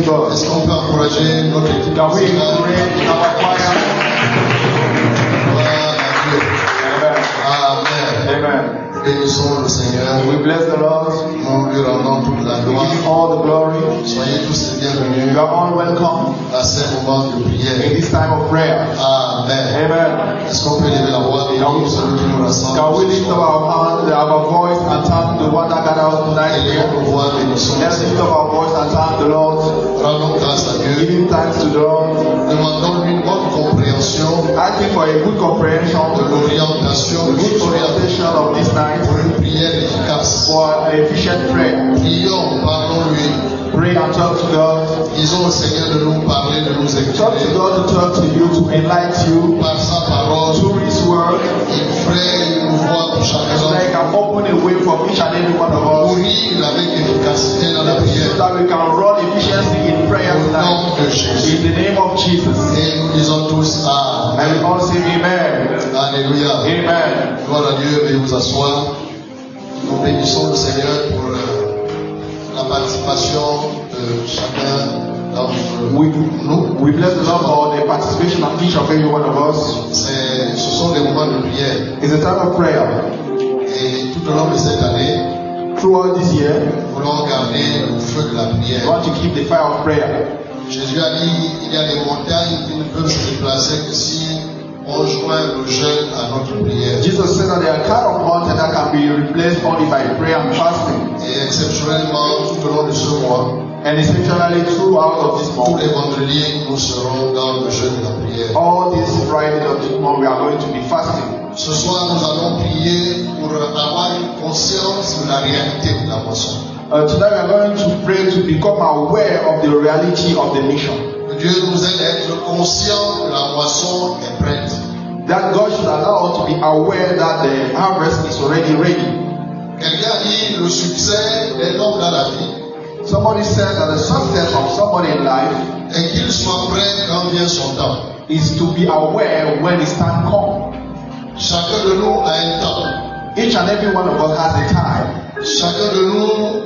to God. Est-ce qu'on peut encourager notre équipe? Can we encourage our choir? Gloire à Dieu. Amen. Amen. Bénissons le Seigneur. We bless the Lord. Nous lui rendons toute la We gloire. give him all the glory. Soyez tous les bienvenus You are all welcome à ce moment de in prière. this time of prayer. Amen. Amen. Est-ce qu'on peut lever la voix et nous celui qui nous rassemble? Can we lift up our hand, our voice, and thank the one that gathered us tonight Élevons here? nos voix, bénissons le Let's lift Seigneur. up our voice and thank the Lord. Rendons grâce à Dieu. Giving thanks to the Lord. Demandons-lui une bonne compréhension Asking for a good de comprehension, l'orientation, a good orientation of this night pour une prière efficace. for an efficient prayer. Prions, parlons-lui. Pray and talk to God. Disons au Seigneur de nous parler, de nous Talk to éclairer God to talk to you, to enlighten you par sa parole. through His word. Il ferait une voie pour chacun So d'entre that He can open a way for each and every one of nous. us, Mourir avec efficacité dans la so prière. that we can run efficiency in prayer Au tonight. nom de Jésus. In the name of Jesus. Et nous disons tous Amen. And we all say Amen. Alléluia. Amen. Gloire à Dieu, veuillez vous asseoir. Nous bénissons le Seigneur pour la participation de chacun d'entre nous. We bless the Lord for the participation of each of every one of us. Ce sont des moments de prière. It's a time of prayer. Et tout au long de cette année, Throughout this year, nous voulons garder le feu de la we prière. want to keep the fire of prayer. Jésus a dit il y a des montagnes qui ne peuvent se déplacer que si on joint le jeûne à notre prière. Jesus said that there are kind of mountains that can be replaced only by prayer and fasting. Et exceptionnellement, tout au long de ce mois, And essentially throughout of this tous month, les vendredis, nous serons dans le jeûne de la prière. all this Friday of this month, we are going to be fasting. Ce soir, nous allons prier pour avoir une conscience de la réalité de la moisson. Tonight we are going to pray to become aware of the reality of the mission. Que Dieu nous aide à être conscients que la moisson est prête. That God should allow us to be aware that the harvest is already ready. Quelqu'un a dit le succès d'un homme dans la vie Somebody said that the success of somebody in life est qu'il soit prêt quand vient son temps. is to be aware when his time comes. Chacun de nous a un temps. Each and every one of us has a time. Chacun de nous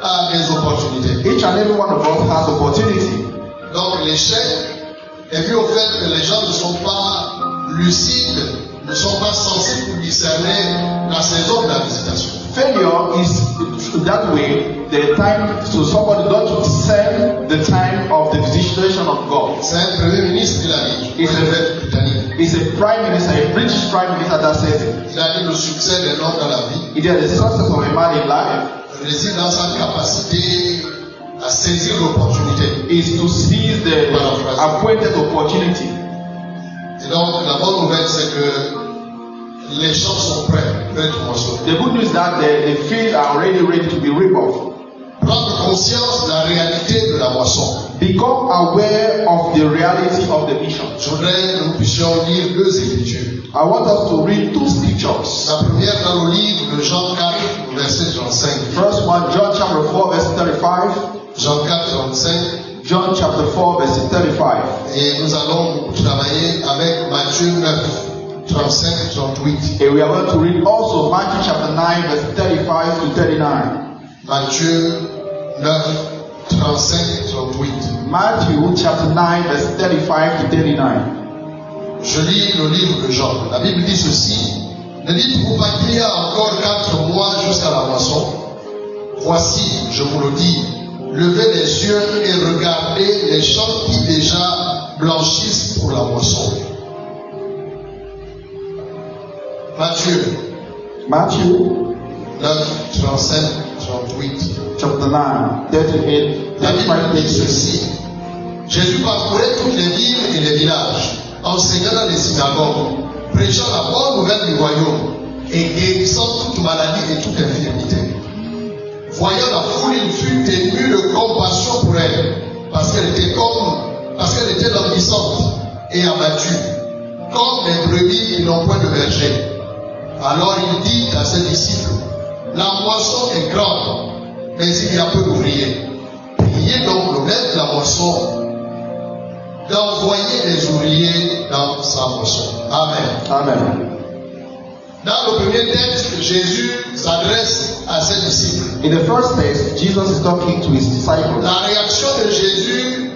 a des opportunités. Each and every one of us has opportunity. Donc l'échec est dû au fait que les gens ne sont pas lucides, ne sont pas sensibles pour discerner la saison de la visitation. Failure is that way the time, so somebody don't discern the time of the visitation of God. C'est un premier ministre qui l'a dit. It's a, britannique. it's a prime minister, a British prime minister that says it. Il a dit le succès d'un homme dans la vie It is the success of a man in life réside dans sa capacité à saisir l'opportunité. is to seize the appointed opportunity. Et donc la bonne nouvelle c'est que les champs sont prêts pour être moissonnés. The good news is that the fields are already ready to be reaped off. Prendre conscience de la réalité de la moisson. Become aware of the reality of the mission. Je voudrais que nous puissions lire deux écritures. I want us to read two scriptures. La première dans le livre de Jean 4, verset 35. First one, John chapter 4, verse 35. Jean 4, 35. John chapter 4, verse 35. Et nous allons travailler avec Matthieu 9, 35, 38. And we are going to read also Matthew chapter 9, verse 35 to 39. Matthieu 9, 35, 38. Matthew chapter 9, verse 35 to 39. Je lis le livre de Jean. La Bible dit ceci. Ne dites-vous pas qu'il y a encore 4 mois jusqu'à la moisson? Voici, je vous le dis, levez les yeux et regardez les champs qui déjà blanchissent pour la moisson. Matthew 9, 35, 38. chapter 9, 38. La Bible dit ceci. Jésus parcourait toutes les villes et les villages, enseignant dans les synagogues, prêchant la bonne nouvelle du royaume et guérissant toute maladie et toute infirmité. Voyant la foule, il fut ému de compassion pour elle, parce qu'elle était languissante et abattue, comme les brebis qui n'ont point de berger. Alors il dit à ses disciples, la moisson est grande, mais il y a peu d'ouvriers. Priez donc le maître de la moisson d'envoyer des ouvriers dans sa moisson. Amen. Amen. Dans le premier texte, Jésus s'adresse à ses disciples. In the first text, Jesus is talking to his disciples. La réaction de Jésus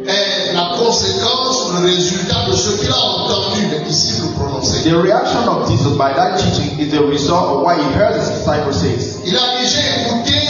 est la conséquence, le résultat de ce qu'il a entendu les disciples prononcer. The reaction of Jesus by that teaching is the result of what he heard his disciples say. Il a dit, j'ai écouté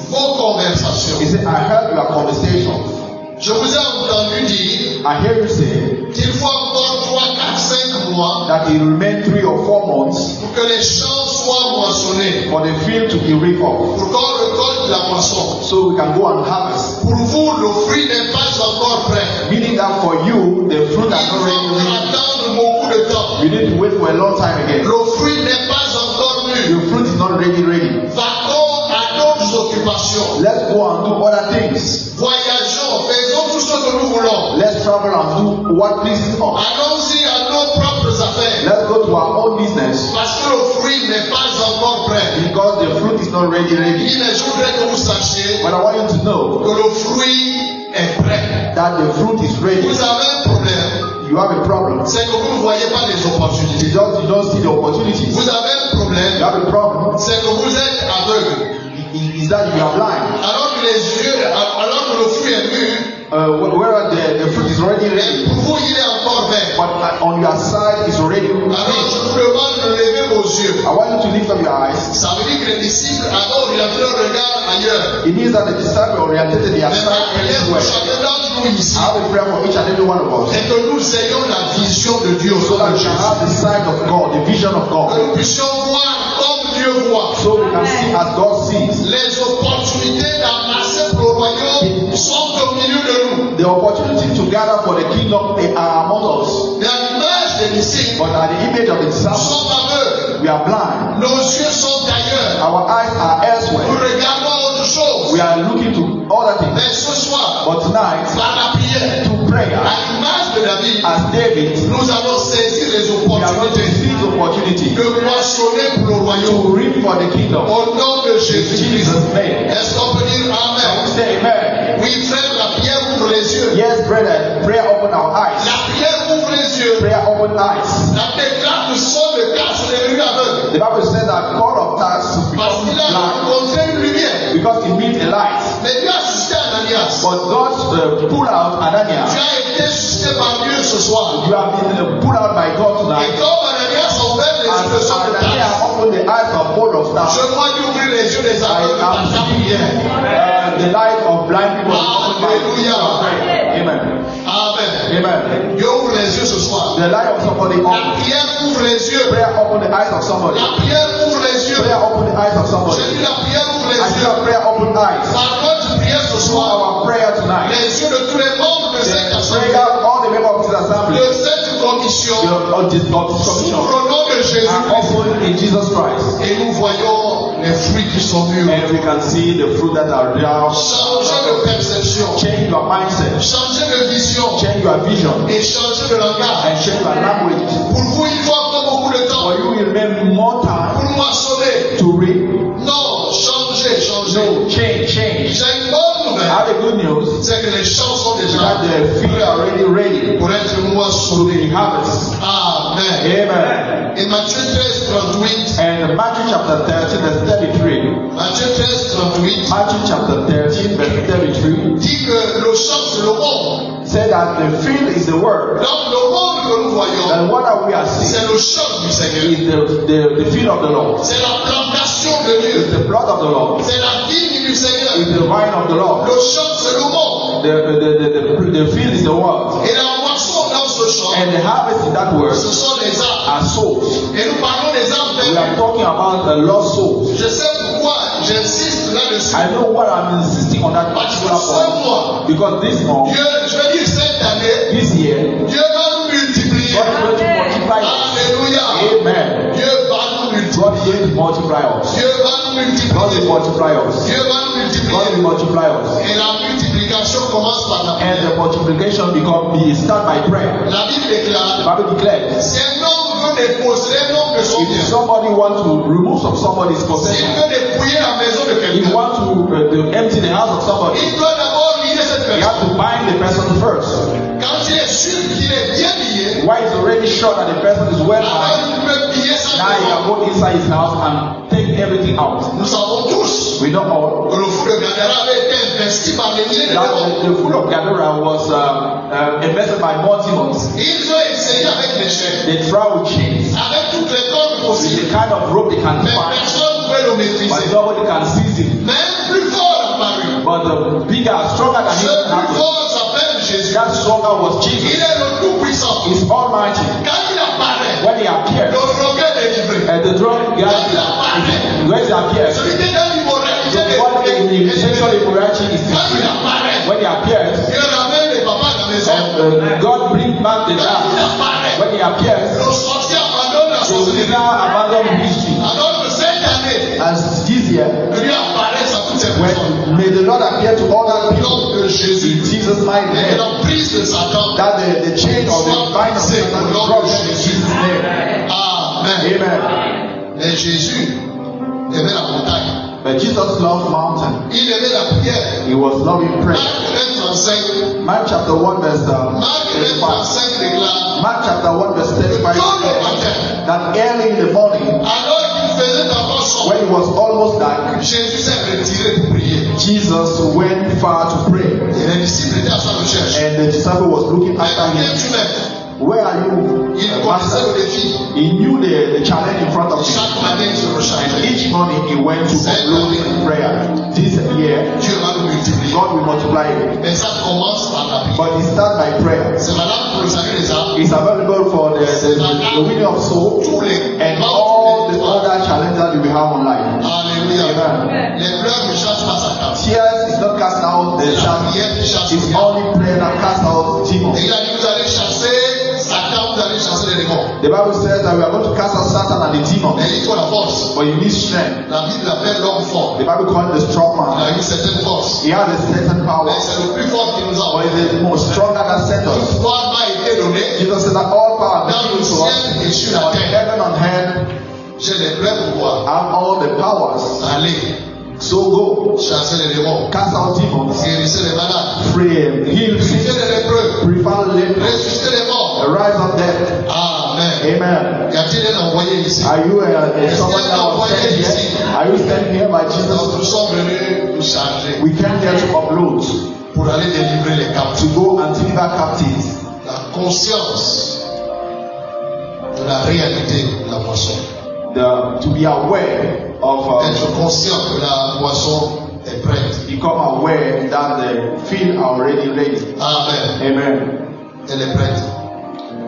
vos conversations. He said, I heard your conversations. Je vous ai entendu dire I hear you say qu'il faut encore 3, 4, 5 mois that it will remain 3 or 4 months pour que les champs soient moissonnés, for the field to be reaped off, pour qu'on récolte la moisson. so we can go and harvest. Pour vous, le fruit n'est pas encore prêt. Meaning that for you, the fruit Il has faut not ready. encore attendre beaucoup de temps. You need to wait for a long time again. Le fruit n'est pas encore mûr. The fruit is not ready. Va-t-on à d'autres occupations? Let's go and do other things. Voyageons, faisons tout ce que nous voulons. Let's travel and do what pleases us. Allons-y à nos propres affaires. Let's go to our own business Parce que le fruit n'est pas encore prêt. because the fruit is not ready. Il est, je voudrais que vous sachiez But I want you to know que le fruit est prêt. that the fruit is ready. Vous avez un problème, You have a problem. c'est que vous ne voyez pas les opportunités. You don't see the opportunities. Vous avez un You problème, have a problem. c'est que vous êtes aveugle. Is that you are blind. Alors que les yeux, alors que le fruit est mûr, Where the fruit is already ready. pour vous il est encore vert. But on your side is already Alors ready. je vous demande de lever vos yeux. I want you to lift up your eyes. Ça veut dire que les disciples avaient orienté leur regard ailleurs. It means that the disciples oriented their Mais ma sight prière pour elsewhere. chacun d'entre nous ici, I have a prayer for each and every one of us. c'est que nous ayons la vision de Dieu au So sein that de we can Jésus. have the sight of God, the vision of Que God. nous puissions voir comme Dieu voit. So we can see as God sees. Les opportunités d'amasser pour le royaume sont au milieu de nous. The opportunity to gather for the kingdom they are among us. Mais à l'image des disciples, But at the image of the nous disciples, sommes aveugles. we are blind. Nos yeux sont ailleurs. Our eyes are Nous elsewhere. regardons autre chose. We are looking to other things. Mais ce soir, But tonight, par la prière, to prayer, à l'image de David, as David, nous allons saisir les we are going to opportunités seize the opportunity de moissonner pour le to royaume. reap for the kingdom. Au nom de In Jésus-Christ. Jesus' name. Est-ce qu'on peut dire Can we Amen? say amen? Oui, frère, la prière ouvre les yeux. Yes, brother. Prayer open our eyes. La prière ouvre les yeux. Prayer open eyes. La déclare que son de cas sont devenus aveugles. The Bible says that God of tax to Parce become qu'il a blind rencontré une lumière. because it means a light. Mais Dieu a suscité Ananias. But God pulled out Tu Ananias. as été suscité par Dieu ce soir. You have been pulled out by God Et tonight. comme Ananias a ouvert les As yeux de son de Ananias tasse, opened the eyes of Paul of je Tarsus, vois Dieu ouvrir les yeux des I aveugles par am ta seeing prière. the light of blind people. Hallelujah. Amen. Amen. Amen. Dieu ouvre les yeux ce soir. The light of somebody La open. prière ouvre les yeux. Prayer open the eyes of somebody. La prière ouvre les yeux. Prayer open the eyes of somebody. J'ai dit la prière ouvre les I see yeux. a prayer open eyes. Par notre prière ce Through soir, our prayer tonight. les yeux de tous les membres de cette The assemblée, prayer of all the members of this assembly. de cette commission, Of this commission. s'ouvrent au nom de Are Jésus-Christ. open in Jesus Christ. Et nous voyons les fruits qui sont mûrs. And we can see the fruit that are there. Changer de perception, Change your mindset. changer de vision Change your vision. et changer de langage. And change your language. Pour vous, il faut encore beaucoup de temps For you will remain more time pour moissonner. to reap. Non, changer, changer. No, change. J'ai une bonne I nouvelle. have a good news C'est que les champs sont déjà that the field are already ready pour être to moissonnés. the harvest. Amen. Amen. Et Matthieu 13, 38. And Matthew chapter 13, verse 33. Matthieu 13, 38 Matthew chapter 13, verse 33 dit que le champ c'est le monde. said that the field is the word. Donc le monde que nous voyons, And what are we are seeing c'est le champ du Seigneur. is the field of the Lord. C'est la plantation de Dieu. It's the blood of the Lord. C'est la vigne du Seigneur. It's the vine of the Lord. Le champ c'est le monde. The field is the word. Et la moisson dans ce champ, And the harvest in that word ce sont les âmes. are souls. Et nous parlons des âmes We perdues. are talking about the lost souls. Je sais pourquoi j'insiste là-dessus. I know what I'm insisting on that Parce que particular ce point. mois, Because this month, Dieu, je veux dire cette année, this year, Dieu va nous multiplier. God is going to multiply us. Alléluia. Amen. Dieu va nous multiplier. God is going to multiply us. Dieu va nous God will multiplier. multiply us. Dieu va nous God will multiplier. multiply us. Et la multiplication commence par la And the prière. multiplication start by prayer. La Bible The déclare, Bible declares, si un homme veut déposséder un homme de son bien, if somebody wants to remove somebody's s'il possession, veut dépouiller la maison de if you quelqu'un, want to empty the house of somebody, il doit d'abord lier cette you personne. have to bind the person first. Quand il est sûr qu'il est bien lié, armé. Why is already sure that the person is well Alors armed? il peut piller sa Now he maison. can go inside his house and take everything out. Nous savons tous We know all que le fou de Gadara avait été investi par les milliers de démons. that the fool of Gadara was invested by more demons. Ils ont essayé avec les chaînes, They try with chains. avec toutes les cordes It's possibles. the kind of rope they can Mais find, personne ne peut le but maîtriser. nobody can seize it. Même plus fort apparu. But the bigger, stronger than Ce him plus happened. fort s'appelle Jésus. That stronger was Il Jesus. est le tout-puissant. He's almighty. Quand il apparaît, When he appears, le drogué est livré. and the drug guy, when he appears, Celui qui est dans l'immoralité the one in sexual immorality is quand il free. apparaît, When he appears, il ramène les papas à la maison. and God brings back the Quand il child. apparaît, When he appears, le sorcier abandonne la the sorcellerie. sinner abandon history. Alors que cette année, As this year, que lui apparaisse à toutes ces personnes. when may the Lord appear to other Au people nom de in Jésus, Jesus' mighty et que name, l'emprise de Satan. that the chain of the bind of Satan is broken in Jesus' name. Amen. Amen. Mais Jésus aimait la montagne. But Jesus loved mountain. Il aimait la prière. He was loving prayer. Marc 35. Mark chapter 1 verse Marc 35. 35 déclare Mark chapter 1 verse 35 Tôt le says matin, that early in the morning, alors qu'il faisait encore sombre, when it was almost dark, Jésus s'est retiré pour prier. Jesus went far to pray. Et les disciples étaient à sa recherche. And the disciple was looking Mais after où him. es-tu, maître? Where are you, Il connaissait le master? défi. He knew the challenge in front of him. Chaque matin, il se And rechargeait. each morning he went to upload in prayer. This year, Dieu va nous multiplier. God will multiply it. Mais ça commence par la prière. But he starts by prayer. C'est valable pour le salut des âmes. It's available for the winning of souls Tous les and all the other challenges that we have on life. Alléluia. Amen. Les pleurs ne chassent pas Satan. Tears is not cast out the C'est la shadow. prière qui chasse It's le diable. only prayer that casts out Et demons. il a dit, vous allez chasser Satan, vous allez chasser les démons. The Bible says that we are going to cast out Satan and the demons. Mais il faut la force. But you need strength. La Bible l'appelle l'homme fort. The Bible calls it the strong Il man. a une certaine force. He has a certain power. Mais c'est le plus fort qui nous a But envoyé. it's the most stronger that sent Tout us. pouvoir m'a été donné Jesus said that all power is dans given le to us. ciel et sur la On terre. heaven and earth J'ai les pleins pouvoirs. have all the powers. Allez, So go. chasser les démons. Cast out demons. Guérissez les malades. Free and heal Purifiez sick. les lépreux. Purify lepers. Ressuscitez les morts. Rise of death. Amen. Amen. Y a-t-il un envoyé ici? Are you someone that was sent here? Are you sent here by Donc, Jesus? nous sommes venus nous charger We came here to upload, pour aller délivrer les captifs. to go and deliver captives. La conscience de la réalité de la moisson. To be aware of, Être conscient que la moisson est prête. become aware that the field are already ready. Amen. Amen. Elle est prête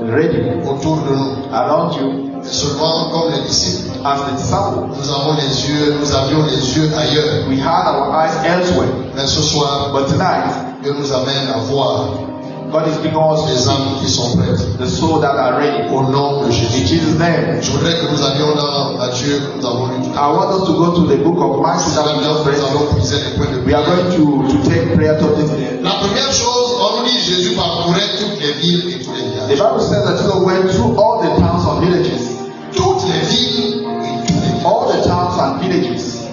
Ready autour de nous. around you. Et seulement comme les disciples, As the disciples, nous avions les yeux ailleurs. we had our eyes elsewhere. Mais ce soir, But tonight, Dieu nous amène à voir God is bringing us les âmes qui sont prêtes. the souls that are ready. Au nom de In Jésus. Jesus' name. Je voudrais que nous allions dans Matthieu que nous avons lu tout à I want us to go to the book of Matthew that we just l'heure. Nous read. allons puiser les points de We are prière. going to take prayer topics. La première chose, on nous dit Jésus parcourait toutes les villes et tous les The villages. Bible says that Jesus went through all the towns and villages. Toutes les villes et tous les villages. All the towns and villages.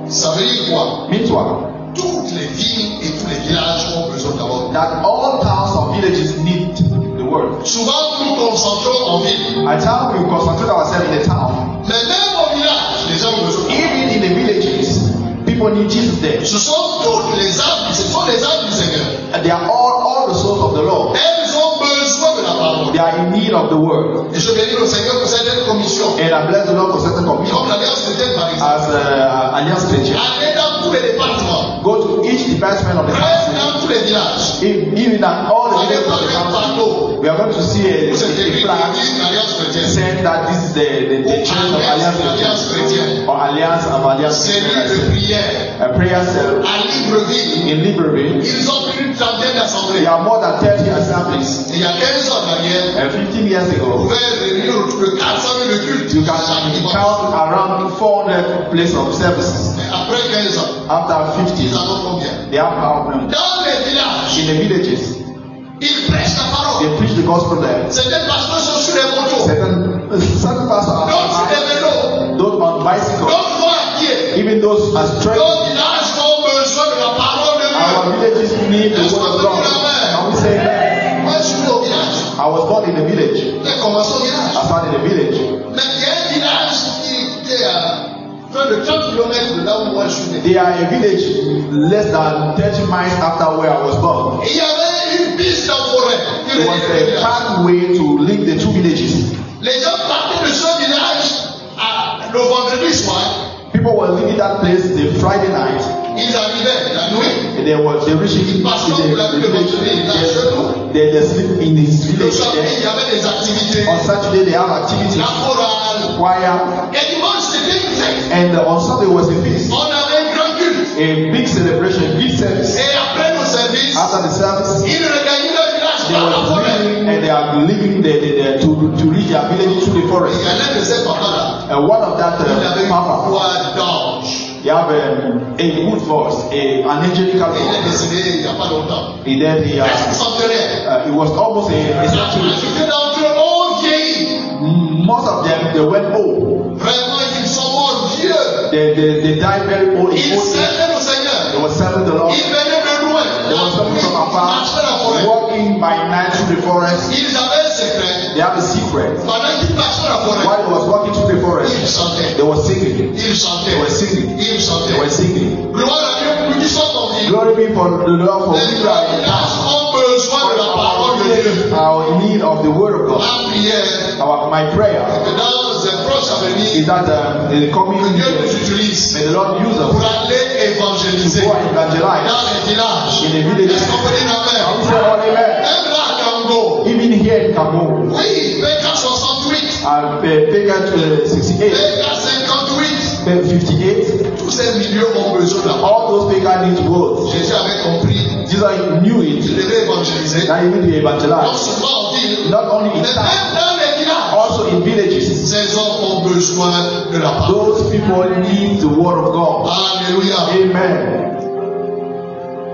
Ça veut dire quoi? Means what? Toutes les villes et tous les villages ont besoin d'avoir. That all towns and villages need the word. Souvent, nous nous concentrons en ville. At times we concentrate ourselves in the town. Mais même au village, les gens ont besoin d'avoir. Even in the villages, people need Jesus there. Ce sont toutes les âmes, ce sont les âmes du Seigneur. And they are all the souls of the Lord. Elles ont besoin de la parole. They are in need of the word. Et je bénis le Seigneur pour cette commission. And I bless the Lord for certain commission. Comme l'Alliance chrétienne, par exemple. As Alliance Chrétien. Allez dans tous les départements. Go to each department of the Prêche country. dans tous les villages. Even at all the Allez villages of voir the un country. panneau. We are going to see a Vous êtes écrit flag l'église de l'Alliance chrétienne. saying that this is the church of Alliance Alliance chrétienne. or Alliance of Alliance Cellule de prière. a prayer cell À Libreville, in Libreville. ils ont plus d'une trentaine d'assemblées. There are more than 30 assemblies. Et il y a 15 ans derrière, And 15 years on ago, pouvait réunir le 400 000 de culte. you chaque can dimanche. count around 400 places of services. Mais après 15 ans, After 50, ils en ont combien? they have power Dans les villages, in the villages. ils prêchent la parole. They preach the gospel there. Certains pasteurs sont sur les motos, Certain pastors d'autres sur are les vélos, those on bicycles, d'autres vont à pied. even those are straight. Nos villages ont besoin de la parole de Our Dieu. villages need the word of God. And we say, Moi, je suis au village. I was born in a village. J'ai commencé au village. I started in a village. Mais il y a un village qui est à près de 30 km de là où moi je suis né. They are a village less than 30 miles after where I was born. Et il y avait une piste en forêt. There was a pathway to link the two villages. Les gens partaient de ce village le vendredi soir. People were leaving that place the Friday night. Ils arrivaient la nuit. And they reaching in the village. They sleep in his Le village samedi, il y there. avait des activités. On Saturday they have activities, La chorale. choir, Et dimanche, c'était une fête. and on Sunday was a feast, On avait un grand culte. a big celebration, a big service. Et après nos services, After the service, ils regagnaient le village they par la were forêt. leaving and they are leaving to reach their village through the Il forest. y en a de ces papas-là. And one of that Il avait une papa, voix d'ange. he have a good voice, an angelical Et il est voice. décédé il n'y a pas longtemps. He then Presque centenaire. he was almost a La century. majorité d'entre eux ont vieilli. Most of them they went old. Vraiment, ils sont morts vieux. They died very old. Ils In old age. servaient le Seigneur. They were serving the Lord. Ils venaient de loin. They were coming from Marchaient la afar, forêt. walking by night through the forest. Ils avaient un secret. They have a secret. Pendant qu'ils marchaient la forêt, While he was walking through the ils forest, chantaient. they were singing. Ils They chantaient. were singing. Ils They chantaient. were singing. Gloire à Dieu pour nous qui sommes en vie. Glory be for the Lord for Les we villages ont besoin de la parole de Dieu. are in need of the word of God. La prière. My prayer Que dans les proches à venir, is that the coming que Dieu year, nous utilise may the Lord use pour us aller évangéliser to go dans and evangelize les villages. in the villages. Est-ce qu'on peut dire Can we amen? say all amen? Même là à Congo. Even here in Cameroon, Oui, PK 68, Pega 68, PK 58. Pega 58, Tous ces milieux ont besoin de la parole. all those Pega need words. Jésus avait compris Jesus knew qu'il it, devait évangéliser. that he would be Non evangelize. seulement en ville, Not only in mais town, même dans les villages. also in villages. Ces hommes ont besoin de la parole. Those people need the word of God. Alléluia. Amen.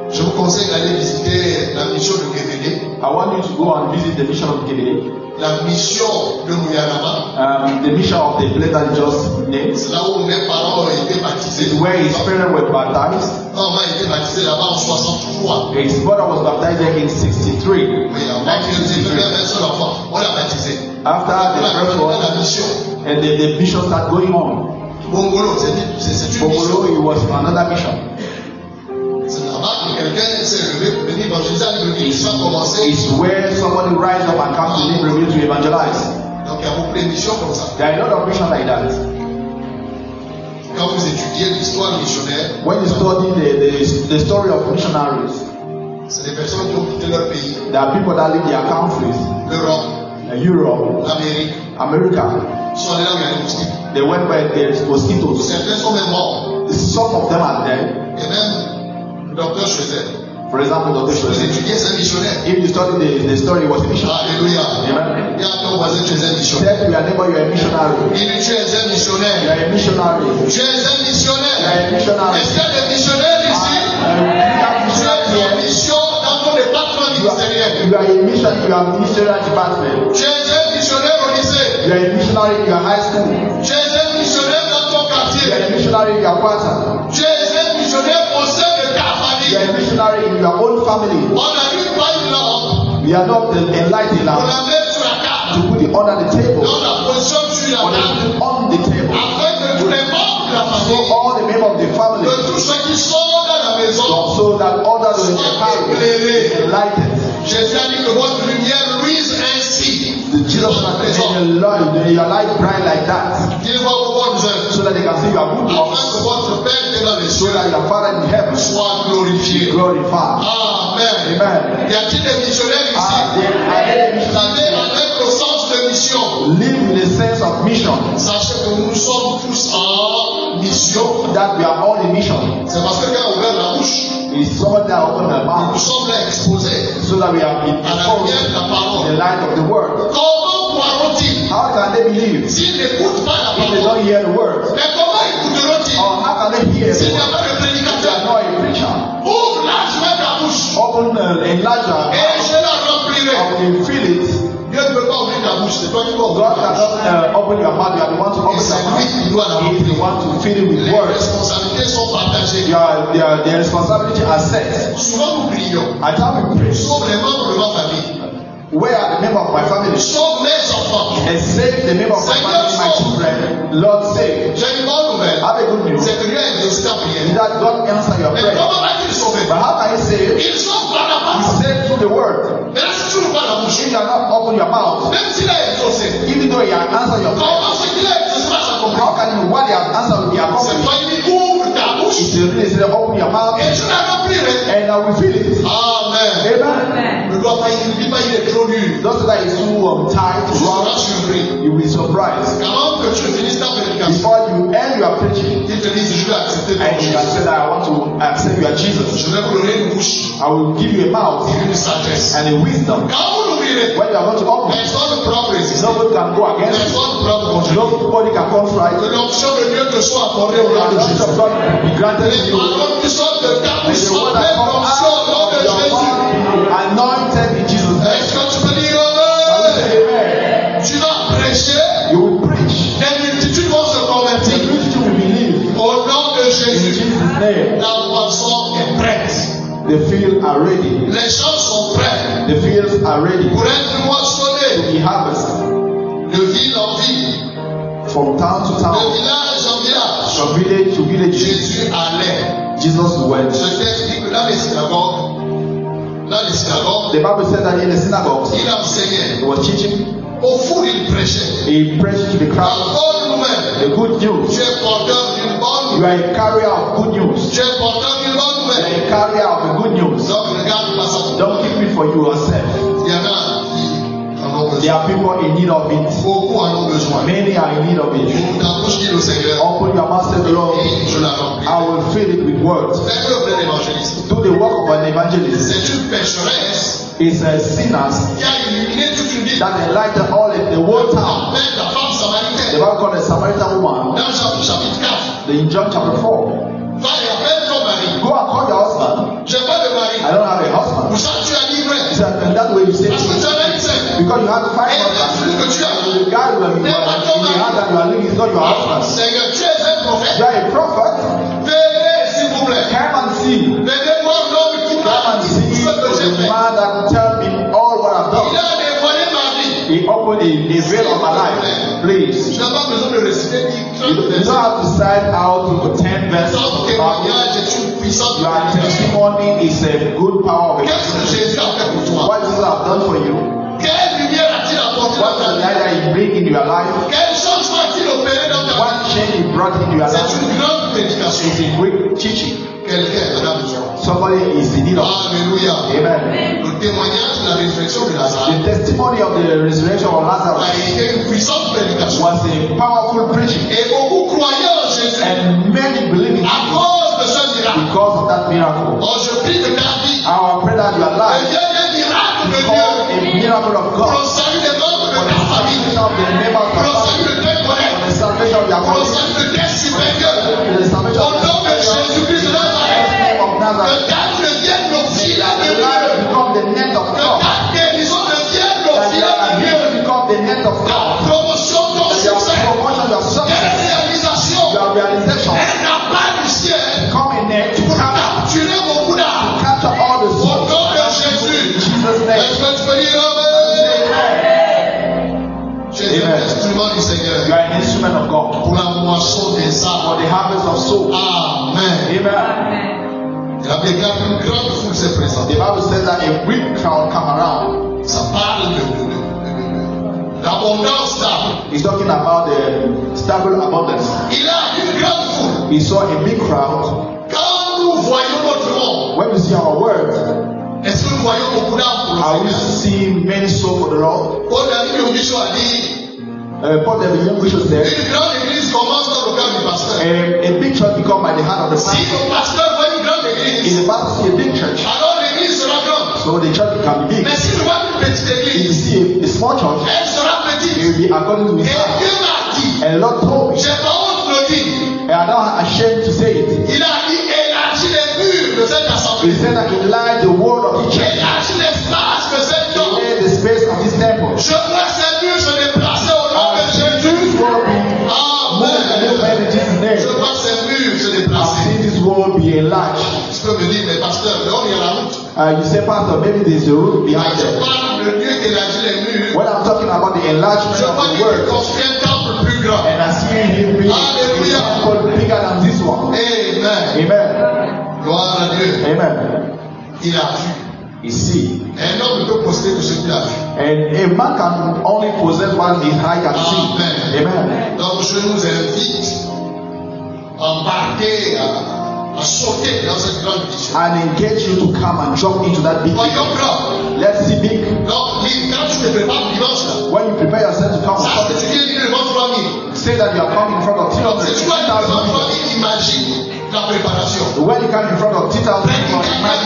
Je vous conseille d'aller visiter la mission de Kévéné, I want you to go and visit the mission of Kebele, la mission de Mouyanama. the mission of the place that he just named. C'est là où mes parents ont été baptisés. It's where his parents were baptized. Maman a été baptisée là-bas en 63. His brother was baptized there in 63. Oui, avant qu'il ait fait un seul enfant, on l'a baptisé. After On the a first continué one, la mission. and the mission started going on. Bongolo, c'est une Bongolo, mission. it was another mission. C'est là-bas que quelqu'un s'est levé pour venir évangéliser avec le ministère a commencé. It's where somebody rise up and come to Libreville to evangelize. Donc il y a beaucoup de missions comme ça. There are a lot of missions like that. Quand vous étudiez l'histoire missionnaire, When you study the story of missionaries, c'est des personnes qui ont quitté leur pays, there are people that leave their countries, l'Europe, Europe, l'Amérique, America. sont allés là où il y a des moustiques. They went where there's mosquitoes. Certains sont même morts. Some of them are dead. Et même le docteur Chezet, For example, Dr. si vous Chezet. étudiez, c'est un missionnaire. If you study the story, he was a missionary. Alléluia. Amen. Dis à ton voisin, tu es un missionnaire. Tell your neighbor you're a missionary. Dis-lui, tu es un You missionnaire. are a missionary. Tu es un missionnaire. You are a missionary. Est-ce qu'il y a des missionnaires ici? Tu es en mission dans ton département ministériel. You are a mission. You are a missionary department. Tu es un missionnaire au lycée. You are a missionary in your high school. Tu es un missionnaire dans ton You are quartier. a missionary in your quarter. Tu es un missionnaire au sein de ta You are famille. a missionary in your own family. On a mis pas une lampe. We are not enlightened On now la met sur la table. to put it under the table. On la positionne sur la On table. put it on the table. Afin que tous les membres de la So famille, all the members of the family, de tous ceux qui sont dans la maison, so that others in the family is enlightened. Jésus a dit que votre lumière luise ainsi. The Jesus Christ in your light bright like that, Qu'il va vous voir so that they can see your good afin works, que votre Père qui est dans les so cieux that your Father in heaven soit glorifié. glorified. Amen. Amen. Y a-t-il des missionnaires ici? Are there Vous savez, missionaries avec le sens de mission, live in the sense of mission, sachez que nous sommes tous en mission. that we are all in mission? C'est parce que quand on ouvre la bouche, Is somebody that open their nous mouth sommes là exposés so that we are à la exposed lumière de la in the parole. light of the word? Comment croiront-ils How can they believe s'ils n'écoutent pas la if they parole? don't hear the word? Mais comment écouteront-ils Or how can they hear s'il the n'y a word? pas de They are prédicateur? not a preacher. Ouvre largement ta bouche Open, enlarge your et mouth. je la remplirai. Or you feel it. Dieu ne peut pas ouvrir ta bouche, c'est toi qui vas ouvrir God ta bouche. cannot open your mouth. You are the one to open Et c'est your lui mouth. qui doit la He is the remplir. one to fill it with Les words. responsabilités sont partagées. The responsibility are set. Souvent nous prions, I tell we pray. sauf les membres de ma famille. Where are the members of my family? Sauve mes enfants. And save the members of my family, my children. Lord, save. J'ai une bonne nouvelle. Have a good news. C'est que Dieu a exaucé ta prière. That God answer your Mais prayer. comment va-t-il sauver? But how can He save? Il sauve par la He parole. saved through the word. Mais là, si tu n'ouvres pas la bouche, If you are not open your mouth, même s'il a exaucé, even though He has answered your prayer, comment ce qu'il a exaucé va s'accomplir? how can you, what He has answered will be C'est accomplished? toi qui ouvres ta bouche It's really say, open your mouth, et tu la rempliras. and I will feel it. Amen. Amen. Ne dois pas y dis pas il est trop dur. Don't say that it's too tight Tu to seras run. surpris. You will be surprised. Avant que tu finisses ta prédication, Before you end your preaching, il te dit je vais accepter ton and you can Jésus. say that I want to accept you as Jesus. Je vais vous donner une bouche I will give you a mouth et une sagesse. and a wisdom. Quand vous l'ouvrirez, When you are going to open, personne ne pourra vous résister. nobody can go against it. Personne ne pourra vous contredire. Nobody can confront Que it. l'onction de Dieu te soit accordée au nom The de knowledge Jésus. of God will be granted to Les you. paroles qui sortent de ta And bouche the soient word that pleines comes d'onction au nom out de of your Jésus. mouth be anointed in Jesus' name. Est-ce que tu peux dire I will Amen? say amen. Tu vas prêcher, You will preach. des multitudes vont se The convertir. Christian will believe Au nom de in Jésus, Jesus' name. la moisson est prête. The fields are ready. Les champs sont prêts The fields are ready pour être moissonnés to be harvested. de ville en ville, From town to de town, village en village. from village to village, Jésus allait. Jesus went. Ce texte dit que dans les synagogues, The Bible said that in the synagogues, il enseignait. he was teaching. Au four, il prêchait. He preached to the La crowd bonne nouvelle. the good news. Tu es porteur d'une bonne You nouvelle. are a carrier of good news. Tu es porteur d'une bonne You nouvelle. are a carrier of the good news. Donc, regarde pas ça. Don't keep it for yourself. Il y en a qui en ont There besoin. are people in need of it. Beaucoup en ont besoin. Many are in need of it. Ouvre ta bouche, dis au Seigneur. Open your mouth, say the Lord, Et je la remplis. I will fill it with words. Fais le plein évangéliste. Do the work of an evangelist. C'est une pécheresse It's a sinners qui a illuminé toute une ville. that enlighten all of the whole town. Appelle la femme The samaritaine. Bible called the Samaritan woman Dans chapitre 4. in John chapter 4. Va et appelle ton mari. Go and call your husband. J'ai pas de I mari. don't have a husband. Pour ça, tu as livré. He said, and that way you say, Parce que tu en as une seule. because you have to find Et out même celui que tu as. the guy who in the hand that you are living is not your husband. Seigneur, tu es un prophète. You are a prophet. Venez, s'il vous plaît. Come and see. Venez voir l'homme qui Come m'a and dit see ce que j'ai the fait. man that will tell me all what I've Il done. a dévoilé ma vie. He opened a veil of my life. Please. Je n'ai pas besoin de réciter You don't have to decide how to attend verses. Ton témoignage est une puissante Your bénédiction. testimony is a good power of it. Qu'est-ce que Jésus a fait pour toi? What Jesus has done for you, Quelle lumière a-t-il apporté what dans ta the vie? light that He bring into your life, Quel changement a-t-il opéré dans ta vie? what change He brought into your C'est life, une grande prédication. is a great teaching. Quelqu'un en a besoin. Somebody is in need of. Alléluia. Amen. Le témoignage de la résurrection de Lazare The testimony of the resurrection of a Lazarus été une puissante prédication. was a powerful preaching, Et beaucoup croyaient en Jésus and many believe in à it cause de ce miracle. because of that miracle. Oh, je prie que ta vie I pray that your life devienne un miracle de is Dieu called a miracle of pour le God salut des membres de for the ta famille, salvation of the members of pour le your salut family, de tes collègues, for the salvation of your pour le family, salut de tes supérieurs. for the salvation Au of nom de Jésus-Christ de Nazareth, of Nazareth. que ta vie devienne nos filets That de the life Dieu, become the net of que God. ta guérison devienne nos That filets de Dieu, your become the net of ta God. promotion, ton That your succès, promotion, your tes success, réalisations, your realization un appât du ciel become a net to pour capturer beaucoup d'âmes. capture all the Au souls. nom de In Jésus, Jesus' name. est-ce que tu peux dire Amen? Tu es un Amen. instrument du You Seigneur are an instrument of God pour la moisson des for âmes. the harvest of souls. Amen. Amen. Il a déclaré qu'une grande foule s'est The présentée. Bible says that a great crowd come around. Ça parle d'abondance d'âmes. He's talking about the stable abundance. Il a une grande foule. He saw a big crowd. Quand nous voyons notre monde, When we see our word, est-ce que nous voyons beaucoup d'âmes pour are le we Seigneur? seeing many souls for the Lord? Paul David Obicho a dit, Paul the young bishop said, une grande église commence dans le cœur du pasteur. a big church become by the hand of the Si pastor. le pasteur voit une grande If église, the pastor see a big church, alors l'église sera grande. so the church can be big. Mais si tu vois une petite If you église, see a small church, elle sera it petite. will be according to Et his heart. Dieu m'a dit, And the Lord told me, j'ai pas honte de le dire, and I'm not ashamed to say it. il a dit élargis les murs de cette He assemblée. said that he lied the word of the church. Élargis l'espace de cette He chambre. made the space of this temple. Je vois ces murs se déplacer au nom de And this Jésus. world be moved Amen. in Jesus' Je name. vois ces murs se I've déplacer. seen this world be enlarged. Tu peux me dire, mais pasteur, là on est à la route. You say, Pastor, maybe there's a root behind Je it. parle de Dieu qui élargit les murs. When I'm talking about the enlargement Je of vois the qu'il word, construit un temple plus grand. and I see him being Hallelujah. a temple bigger than this one. Amen. Amen. Gloire à Dieu. Amen. Il a vu. You see. Un homme ne peut posséder que ce qu'il a vu. And a man can only possess what his eye can see. Amen. Amen. Donc je nous invite à embarquer, à sauter dans cette grande vision. And engage you to come and jump into that big Voyons vision. grand. Let's see big. Donc, quand tu te prépares dimanche là, When you prepare yourself to come, ça c'est tu viens dire devant 3000. say that you are coming in front of Donc, si tu vas dire devant 3,000. 3000, imagine la préparation. When you come in front of 2,000 people,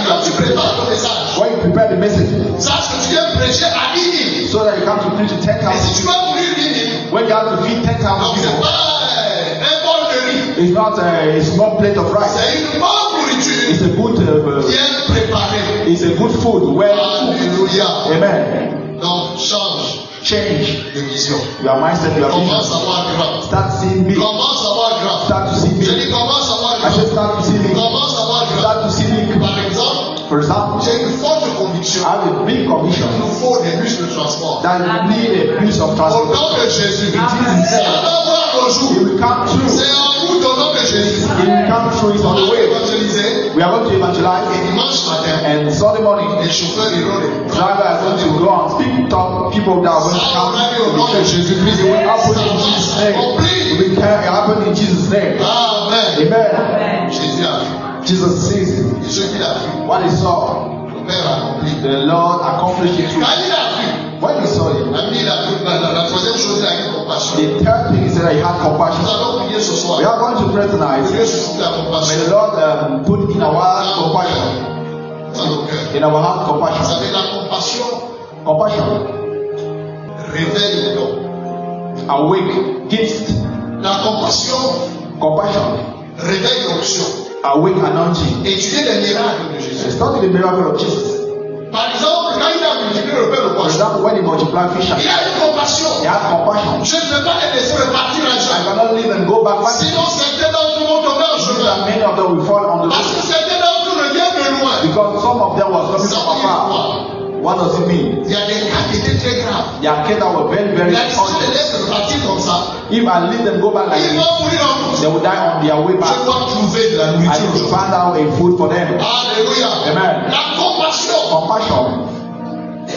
Quand tu prépares ton message, when you prepare the message, sache que tu viens prêcher à 10 000. so that you come to preach to Et 10,000 si tu people. vas nourrir 10 000, When you have to feed 10,000 donc c'est people, pas un bol de riz, it's not a small plate of rice. c'est une bonne nourriture It's a good, bien préparée. it's a good food. Well, Alléluia. amen. Donc change Change de vision. your mindset, your vision. Commence à voir grand. Start seeing big. Commence à voir grand. Start to see Je big. dis commence à voir I grand. said start to see big. Commence à voir grand. Start to see big. Par exemple, For example, j'ai une forte conviction. I have a big Il conviction nous faut des bus de transport. that you need a piece of Au transport. nom de Jésus. Amen. Ça va voir au It jour. will come true. C'est en route au nom de Jésus. It will come true. It's On on the va way. évangéliser. We are going to Et evangelize. dimanche matin, And Sunday morning, les chauffeurs iront les driver are going to go and speak to people that are going to Ça come va aller au to nom the de church. Jésus-Christ. It will happen in Jesus' name. It will happen in Jesus' name. Amen. Amen. Jésus a vu. Jesus sees it. Et ce qu'il a vu, What he saw, le Père a accompli. the Lord accomplished it Quand through. il a vu, When he saw it, la troisième chose, il a eu compassion. the third thing is that he had Nous compassion. allons prier ce soir. We are going to pray Que tonight. Dieu suscite la May compassion the Lord put in our heart compassion. dans nos cœurs. In our heart Vous compassion. savez, la compassion Compassion. révèle le don. Awake. Gift. La compassion Compassion. réveille l'onction. Awake anointing. Étudier les miracles de Jésus. Study the miracle of Jesus. Par exemple, quand il a multiplié le pain et le For poisson, example, when he multiplied fish, il a eu compassion. he had compassion. Je ne peux pas les laisser repartir à I jamais. cannot live and go back. Sinon, certains d'entre nous vont tomber en chemin. That many of them will fall on the Parce road que certains d'entre nous ne viennent de loin. because some of them was coming Ça from veut dire afar. quoi? What does it mean? Il y a des cas qui étaient très graves. There are kids that were very, very Il a dit, si je les urgent. laisse repartir comme ça, If I leave them go back like ils this, vont mourir en route. they will die on their way Je back. dois trouver de la I nourriture need to aujourd'hui. find out a food for them. Alléluia. Amen. La compassion Compassion.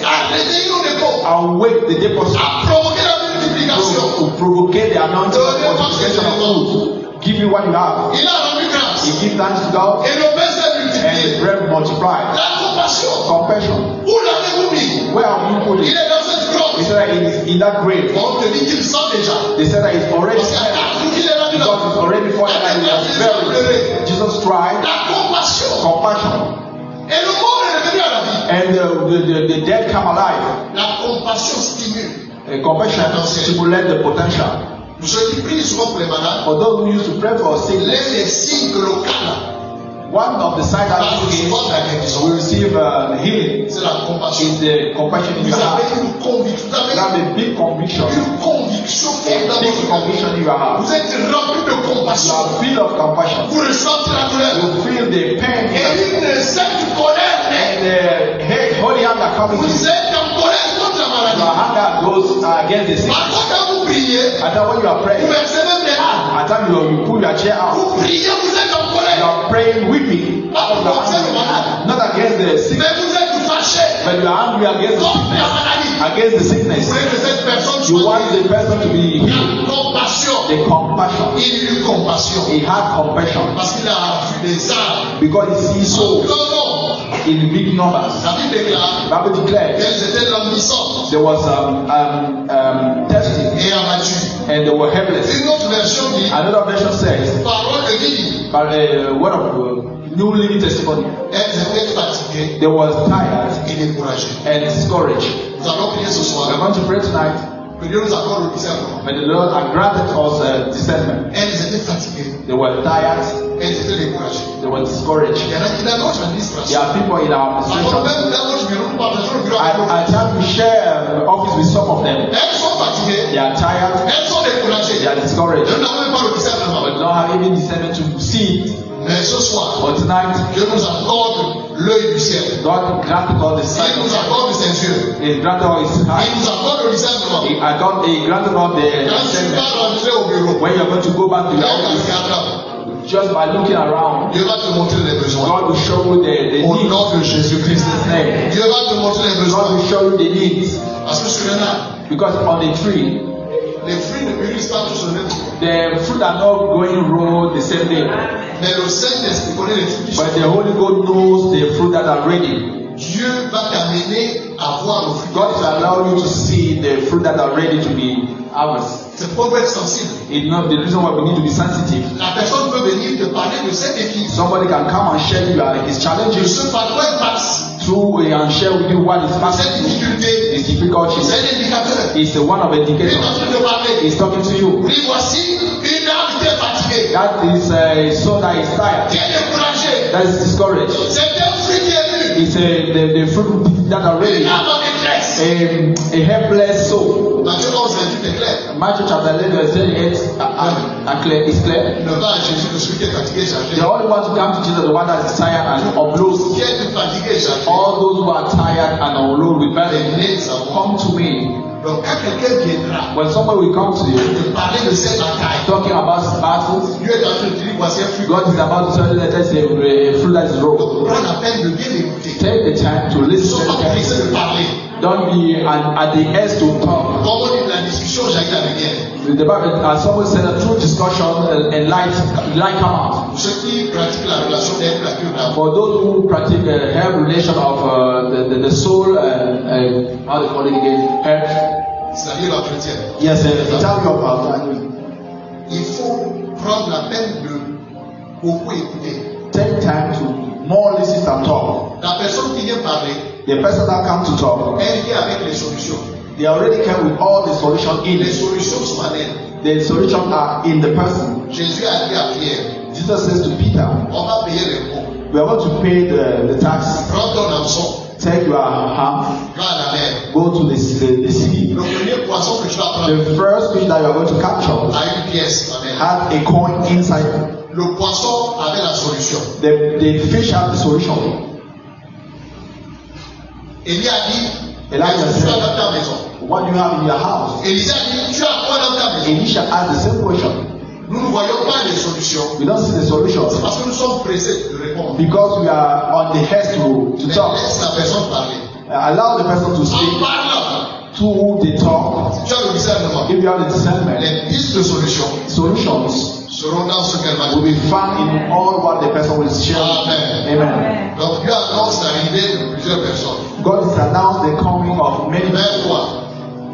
a réveillé nos dépôts, Awake the deposit a provoqué la multiplication. to provocate the anointing of multiplication of food. Give you what you have. Il a rendu grâce. You give thanks to God Et le pain s'est and the multiplié. bread multiplied. La compassion. Compassion. Où l'avez-vous mis? Where have you put Il it? est dans cette They grotte. said that it is in that grave. On te dit qu'il sent déjà. They said that it's already Parce qu'à there. quatre jours qu'il est rendu Because it's là. already fallen and it was buried. Jesus tried La compassion. compassion. Et le mort est revenu à la vie. And the dead come alive. La compassion stimule. Compassion stimulates the potential. Ceux qui prient souvent pour les malades, For those who used to pray for sick, l'un des signes que le cas one of the signs va that you recevoir la guérison, will receive healing c'est la compassion. is the compassion in Vous your heart. avez une conviction, vous You avez have a big conviction, une conviction a forte dans big votre cœur. conviction in your heart. Vous êtes rempli de You compassion. are filled of compassion. Vous ressentez la douleur. You feel the pain Et une cette colère naît. and the holy hand that comes to Vous you. êtes en colère contre la Your maladie. anger goes against the sickness. Parfois, quand vous priez, And then when you are vous praying, versez même les larmes. at times you pull your chair out. Vous priez, vous êtes en You colère. are praying, weeping, Pas pour contre le malade, not against the sickness, mais vous êtes fâché but you are angry against the contre la sickness. maladie. Against the Vous sickness. voulez que cette personne You soit want the person to be healed. la compassion. The compassion. Il eut compassion. He had compassion Parce qu'il a vu des âmes. because he sees souls Non, non. in big numbers. La Bible déclare The Bible declares qu'elles étaient languissantes there was testing et abattues. and they were helpless. Une autre version dit Another version says, parole de vie. but word of New Living Testimony, Elles étaient fatiguées they was tired et découragées. and discouraged. Nous allons prier ce soir. We're going to pray tonight. Que Dieu nous accorde le discernement. May the Lord have granted us discernment. Elles étaient fatiguées. They were tired, Elles étaient découragées. they were discouraged. Il y en a qui dans notre There administration. are people in our Alors administration. même dans notre bureau, nous partageons le bureau avec nous. I have to share office with some of them. Elles sont fatiguées. They are tired, Elles sont découragées. they are discouraged, Nous n'avons même pas le discernement. but don't have even discernment to see it. Mais ce soir, But tonight, Dieu nous accorde l'œil du ciel. God granted all the sight Il of nous accorde ses yeux. He granted all his Il eyes. nous accorde le discernement. He granted all the Quand tu discernment. vas rentrer au bureau, When you're going to go back to your office, just by looking around, Dieu va te montrer les besoins. God will show you the Au needs. nom de Jésus-Christ. In His name. Dieu va te montrer les God besoins. will show you the needs. Parce que sur un arbre, Because on the tree, les fruits ne mûrissent pas tous au même jour. the fruit are not going raw the same day. Mais le Saint-Esprit connaît les fruits qui sont. But the Holy God knows the fruit that are ready. Dieu va t'amener à voir le fruit. God will allow you to see the fruit that are ready to be harvested. C'est pour être sensible. It's not the reason why we need to be sensitive. La personne peut venir te parler de ses défis, Somebody can come and share you his de challenges ce par quoi il passe, through and share with you what is ses passing through, difficultés, his difficulties. ses indicateurs. It's one of the Il est en indicators. train de parler. He's talking to you. Oui, voici une âme qui est fatiguée, That is a soul that is qui tired, est découragée. that is discouraged. C'est un fruit qui est venu. It's the fruit that are ready. Une âme en détresse. A helpless soul. Matthieu 11, 28 est clair. Matthew chapter 11 verse 38 is clear. Ne va à Jésus que celui qui est fatigué et chargé. The only one to come to Jesus, the one that is tired and unload. Qui est fatigué et chargé. All those who are tired and unload with burden, Venez savoir. come to me. Donc quand quelqu'un viendra When somebody will come to you, te parler de ses batailles, talking about battles, Dieu est en train de dire voici un fruit. God is about to tell you that there's a fruit that is raw. Donc prends la peine de bien l'écouter. Take the time to Ne listen. sois pas pressé de parler. Don't be at the edge to talk. Comme on dit, la discussion jaillit la lumière. The Bible, as someone said, a true discussion and light come out. Pour ceux qui pratiquent la relation d'aide, la cure d'amour, For those who practice the have relation of the soul, how they call it again, c'est-à-dire l'entretien, yes, Italian of il faut prendre la peine de beaucoup écouter. take time to more listen than talk. La personne qui vient parler, The person that comes to talk, elle vient avec les solutions. they already came with all the solution in Les it. solutions sont en elle. The solution are in the person. Jésus a dit à Pierre, Jesus says to Peter, on va payer l'impôt. we are going to pay the tax. Prends ton hameçon, Take your hand, va à la mer. go to the sea. Le premier poisson que tu vas prendre The first fish that you are going to capture a une pièce en elle. had a coin inside. Le poisson avait la solution. The fish had the solution. Élie a dit, Elijah qu'est-ce que tu as said, dans ta maison? what do you have in your house? Élisée a dit, tu as quoi dans ta maison? Elisha asked the same question. Nous ne voyons pas les solutions. We don't see the solution C'est parce que nous sommes pressés de répondre. because we are on the head to Mais talk. laisse la personne parler. Allow the person to En speak parlant, to the talk. si tu as le discernement, If you have the discernment, les pistes de solutions solutions seront dans ce qu'elle va will dire. be found in all what the person will share. Amen. Amen. Donc Dieu annonce l'arrivée de plusieurs personnes. God has announced the coming of many Vers people toi.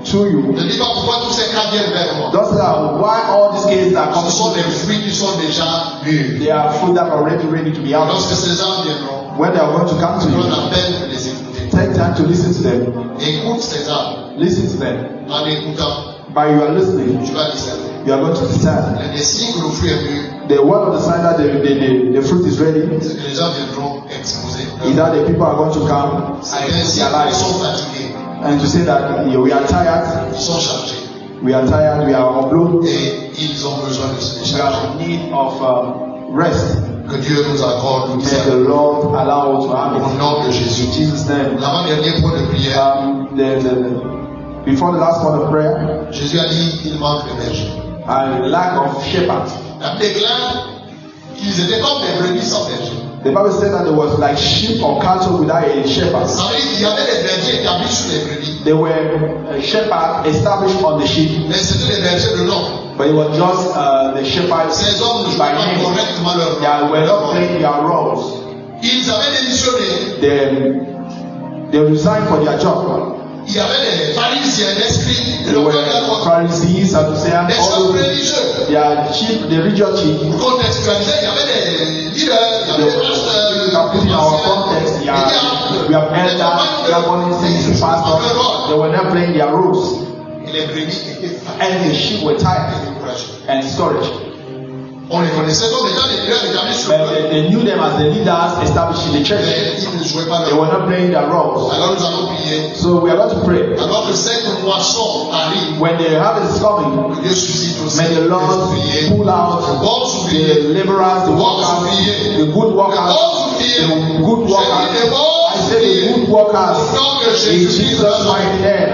to you. Ne dis pas pourquoi tous ces cas viennent vers moi. Don't say that why all these cases are coming Ce sont to des you. fruits qui sont déjà mûrs. They are fruit that are already ready to be out. Lorsque ces âmes viendront, When they are going to come to prends you, la peine de les écouter. take time to listen to them. Écoute ces âmes. Listen to them. En écoutant, By your listening, tu vas discerner. you are going to discern. Les signes que le fruit est mûr, The one of the sign that the fruit is ready c'est que les gens viendront exposer. is that the people are going to come C'est and ainsi their qu'ils lives sont fatigués, and to say that we are tired, ils sont chargés we are tired, we are unblown, et ils ont besoin de se we are décharger. in need of rest. Que Dieu nous accorde le May the discernement. Lord allow us to have Au it. nom de Jésus. In Jesus' name. L'avant-dernier point de prière, Before the last part of prayer, Jésus a dit qu'il manque de berger. a lack of shepherds. La Bible déclare qu'ils étaient comme des brebis sans berger. The Bible said that there was like sheep or cattle without a shepherd. Ça veut dire qu'il y avait des bergers établis sur les brebis, There were shepherds established on the sheep, mais c'était des bergers de nom. but it was just the shepherds Ces hommes ne jouaient by pas name. correctement leur They were not rôle. playing their roles. Ils avaient démissionné. They resigned for their job. Il y avait des pharisiens, des scribes, They were Pharisees, Sadduceans, des all chefs those. religieux. Their chief, the religious chief. Pour contextualiser, il y avait des leaders, il y avait des pasteurs, We can put in our context. We have elders, we have only pastors. They were not playing their roles, et les brebis étaient fatigués and the sheep were tired et découragés. and discouraged. On les connaissait comme étant des leaders établis sur le But peuple, they knew them as the leaders established in the church. mais ils ne jouaient pas They leur were rôle. not playing their roles. Alors nous allons prier. So we are going to pray. Alors que cette moisson arrive, When the harvest is coming, que Dieu suscite aussi may the les Lord ouvriers, pull out de bons ouvriers, the laborers, the workers, the good de workers, bons The good workers. I said the good workers. In Jesus' mighty name.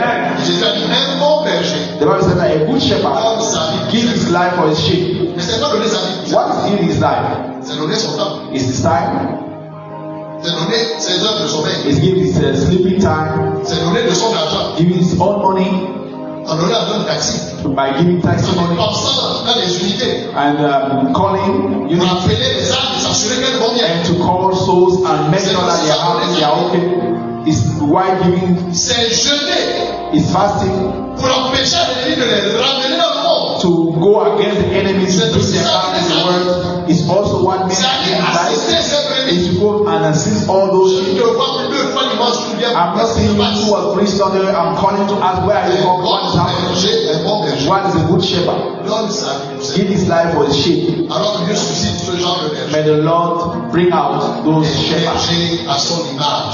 The Bible says that a good shepherd gives his life for his sheep. What is giving his life? It's his time. It's giving his sleeping time. Giving his own money. By giving taxi money. And calling units. And to call souls and make sure that they are happy, they are okay. Is why giving is fasting to go against the enemies to bring them back in the world. Is also what makes him life is to go and assist all those people. I'm not saying 2 or 3 Sunday. I'm calling to ask where are you from? What is happening? What is a good shepherd? Give his life for his sheep. May the Lord bring out those shepherds.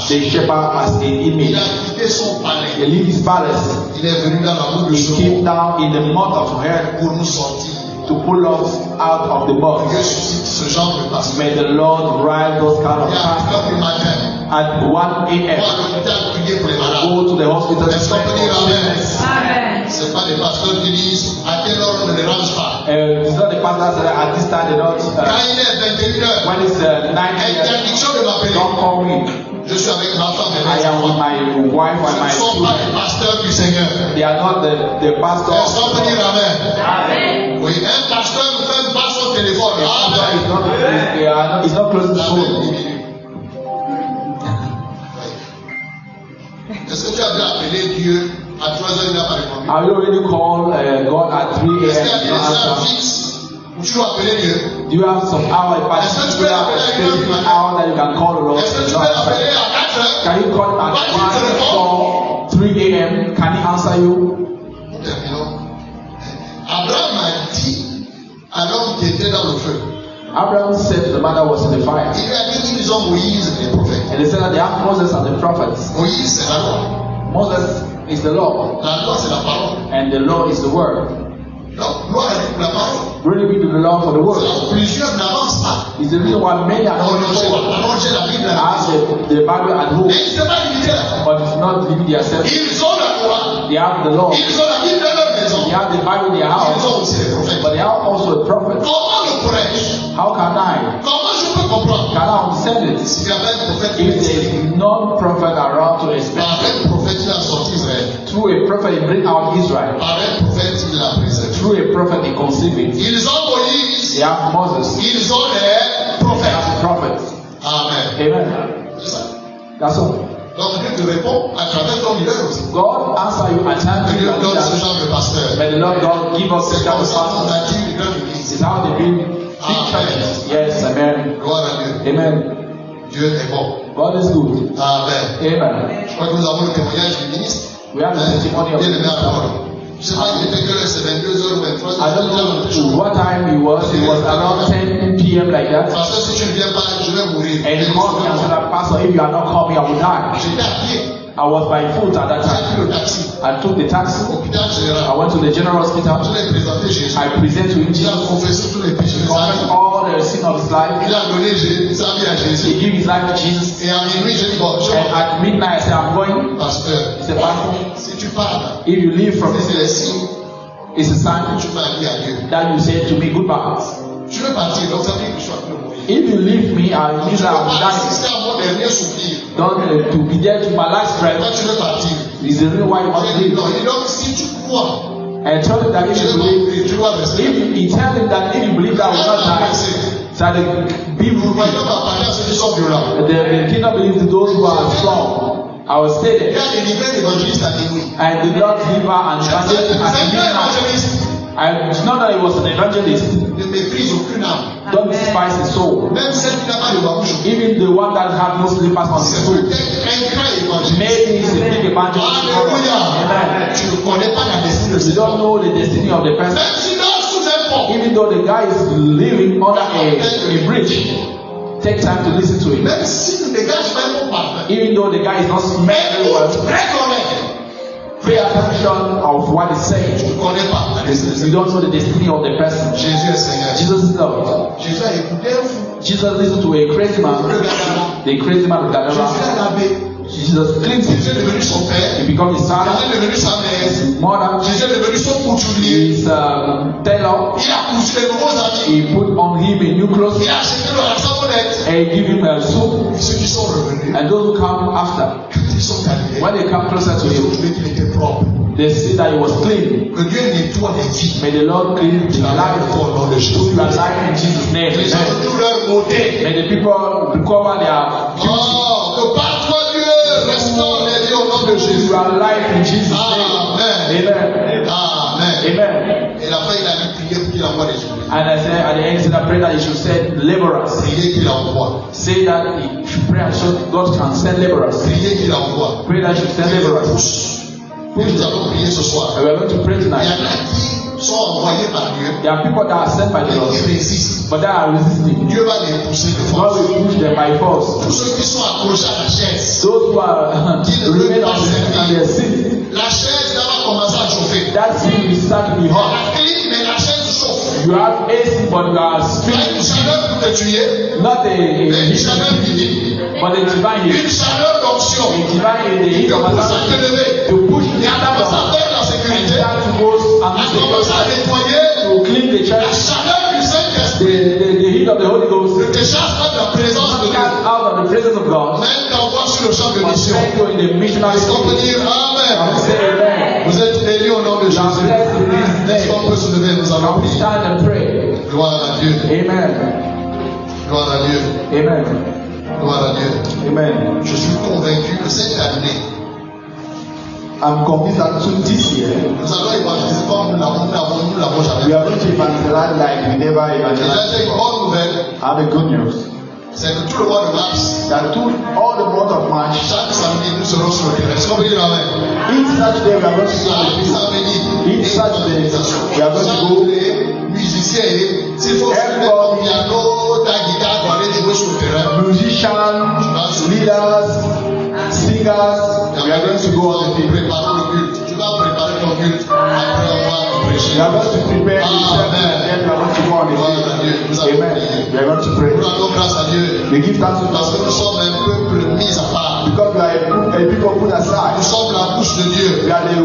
The shepherd as an image. He leave his palace. He came down in the month of hell to pull us out of the mud. May the Lord rise those kind of pastors. At 1 a.m. go to the hospital to pray for sickness. C'est pas les pasteurs qui disent à quelle heure on ne les range pas. It's not the pastors that at this time they don't. When it's 9 p.m. Don't call me. Je suis avec ma femme et I am with my wife and my children. They are not the pastors. Est-ce qu'on peut dire amen? Oui, un pasteur ne fait pas son téléphone. It's not close to phone. Est-ce que tu as déjà appelé Dieu à 3h, il n'a pas répondu? Have you already called God at 3 a.m. Est-ce qu'il y a des heures fixes où tu dois appeler Dieu? Do you have some hour, a specific hour that you can call the Lord? Est-ce que tu peux appeler à 4h? Can you call at 1 or 3 a.m.? Can he answer you? Abraham a dit à l'homme qui était dans le feu. Abraham said the mother was in the fire. Il lui a dit qu'ils ont Moïse et les prophètes. And they said that they have Moses and the prophets. Moïse c'est la loi. Moses is the law. La loi c'est la parole. And the law is the word. Donc, loi est la parole. Really we do the law for the word. Plusieurs n'avancent pas. It's the reason why many are not as the Bible at home. But it's not living themselves. Ils ont la loi. They have the law. Ils ont la Bible dans leur maison. They have the Bible in their house. Ils ont aussi les prophètes. But they have also a prophet. Comment le prêche? How can I? Comment je peux comprendre? Can I understand it? S'il y avait un prophète If there is no prophet around to explain. Par un prophète il a sorti Israël. Through a prophet he bring out Israel. Par un prophète il l'a préservé. Through a prophet he conceive it. Ils ont Moïse. They have Moses. Ils ont les prophètes. They have the prophets. Amen. Amen. C'est ça. That's all. Donc Dieu te répond à travers ton leader aussi. God answer you at times. Dieu donne ce genre de pasteur. May the Lord God give us this kind of pasteur. pastor. It's how they build big churches. Yes, amen. Gloire à Dieu. Amen. Dieu est bon. God is good. Amen. Amen. Je crois que nous avons le témoignage du ministre. We have the testimony of the minister. Je ne sais pas, il était que c'est 22h ou 23h. I don't know what time it was. It was around 10 p.m. like that. Parce que si tu ne viens pas, je vais mourir. And he called me and said, Pastor, if you are not coming, I will die. J'étais à pied. I was by foot at that J'ai pris time. le taxi. I took the taxi. Hôpital général. I went to the general Je hospital. l'ai présenté Jésus. I present to him Il a Jesus. confessé tous les péchés He de sa confessed vie. all the sin of his life. Il a donné sa vie à He Jésus. gave his life to Jesus. Et à minuit, j'ai dit, bon, je And at midnight, I said, I'm going. pasteur, He said, Pastor, si tu parles, if you leave from c'est this les place, signes it's a que sign tu m'as dit à Dieu. that you say to me, goodbye. Je veux partir, donc ça veut dire que je suis en train de mourir. If you leave me, I mean Je that veux I will pas die. assister à mon dernier soupir. Don't to be there to my last Toi, breath tu veux partir. is the reason why you must J'ai dit leave. non. Et donc, si tu crois, And tell him that if je you vais believe, mourir, tu dois rester. if he tell him that if you believe that I will not die, that the be Nous rooted. voyons ma partie à ceux qui sont violents. The kingdom believes to those who are strong. I will stay Il y there. a des livres d'évangélistes à minuit. And the Lord deliver and C'est evangelist un at midnight. évangéliste. I know that he was an evangelist. Ne méprise aucune âme. Don't despise his soul. Même celle qui n'a pas de babouche. Even the one that have no slippers on his C'est foot. peut-être un grand évangéliste. Maybe he's a big evangelist. Alléluia. Amen. Tu ne connais pas la destinée de You cet don't homme. know the destiny of the person. Même si l'homme sous un pont. Even though the guy is living under a bridge, take time to listen to him. Même si ne dégage pas un bon parfum. Even though the guy is not smelling very well, Très correct. Pay attention of what is saying. Tu ne connais pas la destinée. You don't know the destiny of the person. Jésus est Seigneur. Jesus is Lord. Jésus a écouté un fou. Jesus listened to a crazy man. The crazy man of Jésus Gadara. a lavé. Jesus cleansed Jésus him. est devenu son père. He became his son, Jésus est devenu sa mère. his mother, Jésus est devenu son couturier. his tailor. Il a cousu les nouveaux habits. He put on him a new clothes Il a acheté le rassembonnette. and give him a soup. Et ceux qui sont revenus, And those who come after, quand ils sont arrivés, when they come closer to ils ont him, trouvé qu'il était propre. they see that he was clean. Que Dieu nettoie les vies. May the Lord clean the life Au nom de Jésus. to your life in Jesus' name. Les gens Amen. ont tout leur beauté. May the people recover their beauty Oh, que par toi Dieu restaure les vies au nom de to Jésus. your life in Jesus' name. Amen. Amen. Amen. Amen. Et la fin, il a dit prier pour qu'il envoie des jours. And I said at the end, he said, I pray that you should send laborers. Prier qu'il envoie. Say that you should pray and so God can send laborers. Prier qu'il envoie. Pray that you should send laborers. Et nous allons prier ce soir. And we are going to pray Il y en tonight. a qui sont envoyés par Dieu. There are people that are sent by the Mais Lord, qui résistent. but that are resisting. Dieu va les pousser de God force. will push them by force. Tous ceux qui sont accrochés à la chaise. Those who are remain on their seat, La chaise là va commencer à chauffer. that seat will start to be hot. La clim, mais la chaise chauffe. You have AC, but you are Pas feeling une chaleur pour te tuer, not a mais une heat, chaleur divine. but a divine Une heat. chaleur d'onction. A divine heat Qui of commence à te anointing lever. to push Et the à commencer à other faire la and sécurité. start to go À and commencer à nettoyer. to clean the La church. chaleur du Saint-Esprit The heat of the Holy Ghost ne te chasse pas de la présence de Dieu. cast out of the presence of God. Même t'envoie sur le champ de But mission. send you in the missionary Est-ce qu'on peut field. dire Amen? Say amen. Vous êtes élus au nom de You are Jésus. blessed in this Est-ce name. qu'on peut se lever? Nous allons Now we prier. stand and pray. Gloire à Dieu. Amen. Gloire à Dieu. Amen. Gloire à Dieu. Amen. Je suis convaincu que cette année, I'm convinced that this year nous allons évangéliser comme nous l'avons jamais we fait. are going to evangelize like we never Et là, evangelized. j'ai une bonne nouvelle, I have a good news c'est que tout le mois de mars, that all the month of March, chaque samedi, nous serons sur le terrain. Est-ce qu'on peut dire Amen? each Saturday we are going to go to Chaque the field. samedi, Each Saturday we are going to chaque go. musicien, s'il faut faire ton piano, ta guitare, pour aller jouer sur le terrain. Musicians, leaders, singers, we are going to go on the field. Préparer le culte. Tu vas préparer ton culte après avoir prêché. We are going to prepare the service Amen. and then we are going to go on the Gloire à field. Dieu. Nous allons Amen. prier. We are going to pray. Nous rendons grâce à Dieu. We give thanks to Parce que God nous sommes un peuple mis à part. because we are a people put Nous aside. sommes la bouche de Dieu. We are the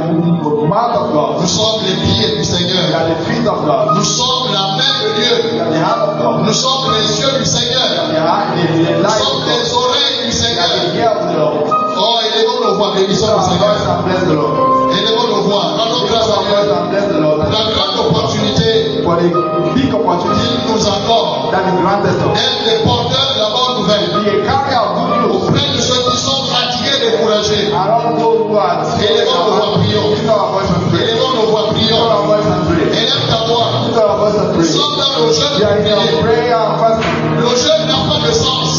mouth of God. Nous sommes les pieds du We Seigneur. are the feet of God. Nous sommes la main de Dieu. We are the hand of God. Nous sommes les yeux du Seigneur. We are the Nous light of sommes God. les oreilles du We are Seigneur. the ear of the Lord. Oh, élevons nos voix, bénissons So le our Seigneur. voice and bless the Lord. Élevons nos voix. Rendons Lift grâce à our voice Dieu. and bless the Lord. Pour la grande opportunité For the big opportunity qu'il nous accorde that is granted us. d'être les porteurs de la bonne nouvelle. Be a carrier of good news. Auprès de ceux qui sont fatigués, découragés. And all those who are Élevons nos voix, prions. lift our voice and pray. Élevons nos voix, Lift prions. our voice and pray. Élève ta voix. Lift our voice and Nous pray. sommes dans le jeûne We are in prier. our prayer and fasting. Le jeûne n'a pas de sens.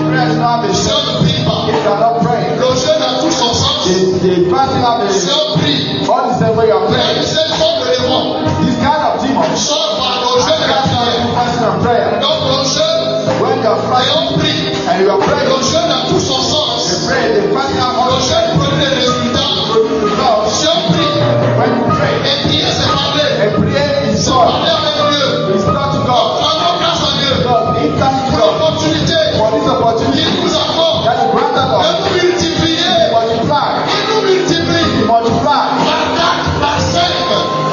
Prayer is not a Si shame. on ne prie pas, If you are not praying, le jeûne a tout son sens. the fasting have Si a on prie, all the same way you are il y a praying. une seule forme de démon. This kind of demon Sort par le jeûne et la cast out prière. through fasting and prayer. Donc le jeûne, When you are et fasting on prie. and you are praying, Le jeûne a tout son the sens. prayer, the fasting have all Le the jeûne produit des résultats. results. Si on prie, When you pray, et prier c'est parler. a prayer is C'est God. parler avec Dieu. It's not to God. Rendons grâce à Dieu God, give thanks to pour God l'opportunité for this opportunity qu'il nous accorde that is granted de us. nous multiplier. Multiply, Il nous multiplie multiply, par 4, par 5,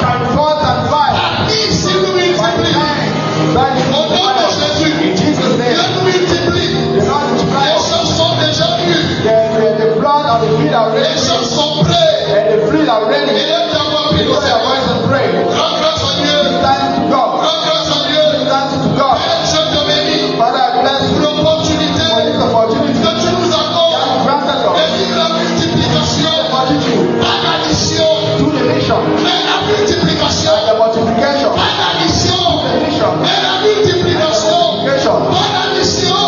times 4 and 5, par 10, il nous by multiplie. 9. That is Au nom de Jésus, in Jesus' Dieu name. nous multiplie. The Lord multiply Les us. choses sont déjà vues. The blood and the feet are Les ready, choses sont prêtes. and the feet are ready. Élève ta voix, prie Lift au your Seigneur. voice and pray. Rends grâce à Dieu. Give thanks to God. Rends grâce à Dieu. Give thanks to God. Père, je te bénis Father, I bless pour you l'opportunité for this opportunity que tu nous accordes that you granted de us. vivre la multiplication Multitude par l'addition. to the nation Mais la multiplication and the multiplication par l'addition. to the nation. Mais la multiplication Multiplication. par l'addition.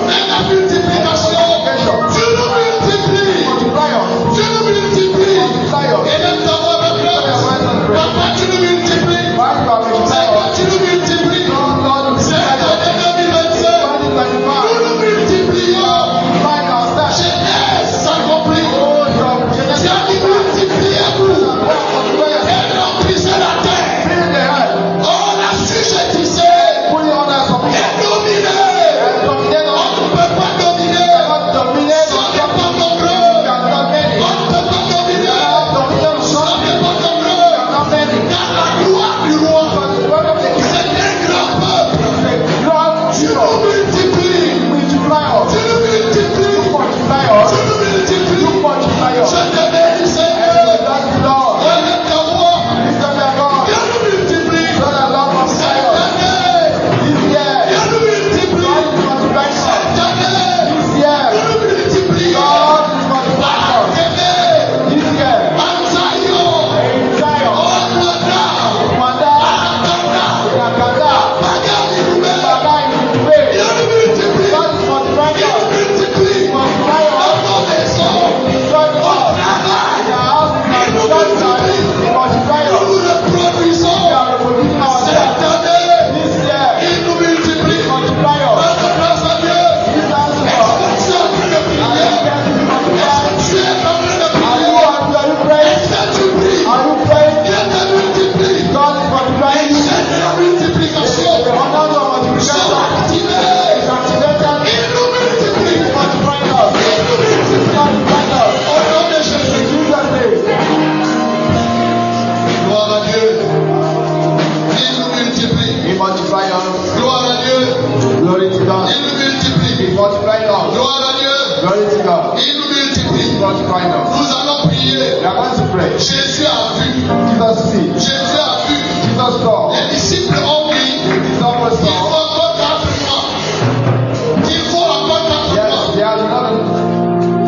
Mais la multiplication. Tu nous multiplies. Multiply us. Tu nous multiplies. Multiply us. Élève ta join us. Nous allons prier. We are going to pray. Jésus a vu. Jesus see. Jésus a vu. Jesus saw. Les disciples ont pris. The disciples Il faut saw. encore 4 mois. Il faut encore 4 Yes, mois. they are not.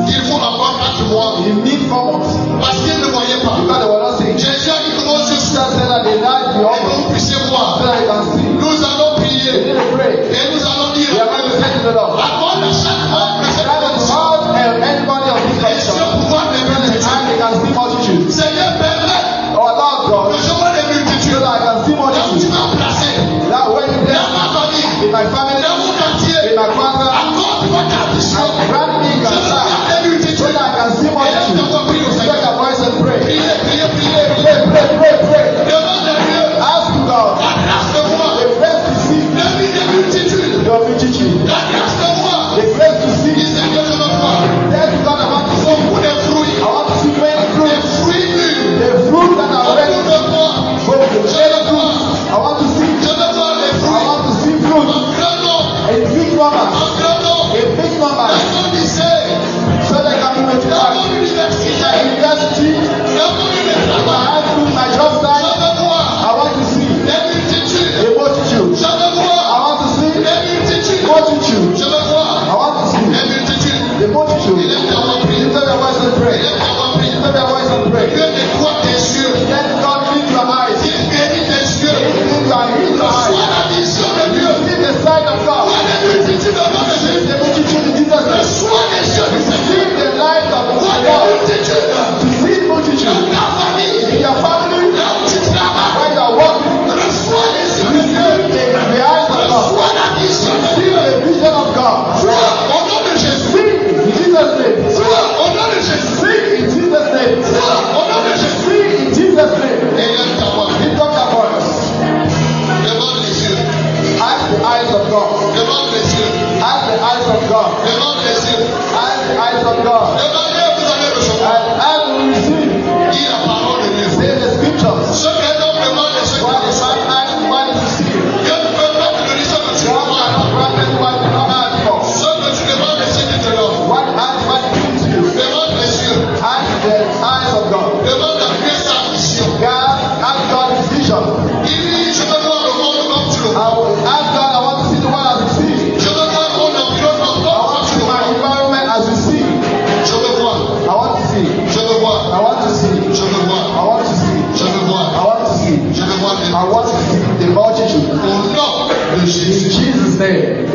Il faut encore 4 mois. You need 4 months. Parce qu'ils ne voyaient pas. Because they were not seeing. Jésus a dit que vos yeux Jesus soient said that they lied to et all que vous puissiez voir. so that they can see. Nous allons We prier. need to pray. Et nous allons dire. We are going to say to the Lord. Accorde à chaque homme de cette That is condition. all anybody of this Et ce condition. pouvoir des multitudes. And they can see multitudes. Seigneur, permet Oh Lord God, que je vois les so multitudes. that I can see Là où tu multitudes. m'as placé. That when you Dans bless ma famille. in my family, Dans mon quartier. in my father, Accorde votre ambition. grant me Je veux God, voir les so multitudes. that I can see Et laisse multitudes. ta prier au Lift Seigneur. your voice and pray. Priez, priez, priez. Pray, pray, pray, pray. Demande à Dieu. Ask to God, La grâce de moi. the grace to see L'ami des multitudes. your multitude. La grâce de moi. The grace to Dis see. Seigneur, je veux voir. Tell God I want to see. Beaucoup de fruits. I want to see many Des fruits. fruits mûrs. The fruit that are Beaucoup ready. de moi. Both the many fruits. I want to see. Je veux voir les I fruits. want to see fruit. En grand nombre. A big number. En grand nombre. A big number. Dans mon lycée. So they can be Dans multiplied. mon université. My university, Dans mon lieu de my travail. high school, my job Je site. veux voir I want to see les multitudes. a multitude. Je veux I voir want to see les multitudes. multitude. Je veux voir I want to see les multitudes. the multitude. Il est temps de prier. Lift up your voice and pray. Il est temps de prier. Lift up your voice and pray. Dieu nettoie tes yeux. Let God lift your eyes. Il guérit tes yeux. Lift your eyes. Reçois la vision de Dieu. See the sight of God. Vois les multitudes au nom de See Jésus. the multitude in Jesus' name. Reçois les yeux du Seigneur. See the light of Vois les God. multitudes. To see multitude Dans ta famille. in your family, Là où tu travailles. when you are walking. Reçois les yeux de Dieu. See the eyes of God. Reçois la vision de See Dieu. the vision of God. Vois au nom de Jésus. See in Jesus' name. Vois au nom de Jésus. See in Jesus' name. Vois au nom de Jésus. See in Jesus' name. Et lève ta voix. Lift up your voice. Demande les yeux. Ask the eyes of God. Demande les yeux. Ask the eyes of God. Demande les yeux. Ask the eyes of God. Demandez, vous allez recevoir. And as we receive, Dis la parole de Dieu. say the scriptures. Ce qu'un homme demande et ce What qu'il is reçoit. man ask, what is received. Dieu ne peut pas te donner ce que tu God demandes. cannot grant you what you not ask for. Ce que tu demandes et ce qu'il te donne. What ask, what is given to you. Demande les yeux. Ask the eyes of God. Demande à Dieu sa mission. God, ask God his vision. Il dit, je veux voir le monde comme tu le I vois. will ask God, I want to see the world as you see. Je veux voir mon environnement I comme want to tu see le my vois. environment as you see. Je veux voir. I want to see. Je veux voir. I want to see. Je veux voir. I want to see. Je veux voir. I want to see. Je veux voir. I want to see the multitude. Au nom de In Jésus. Jesus' name.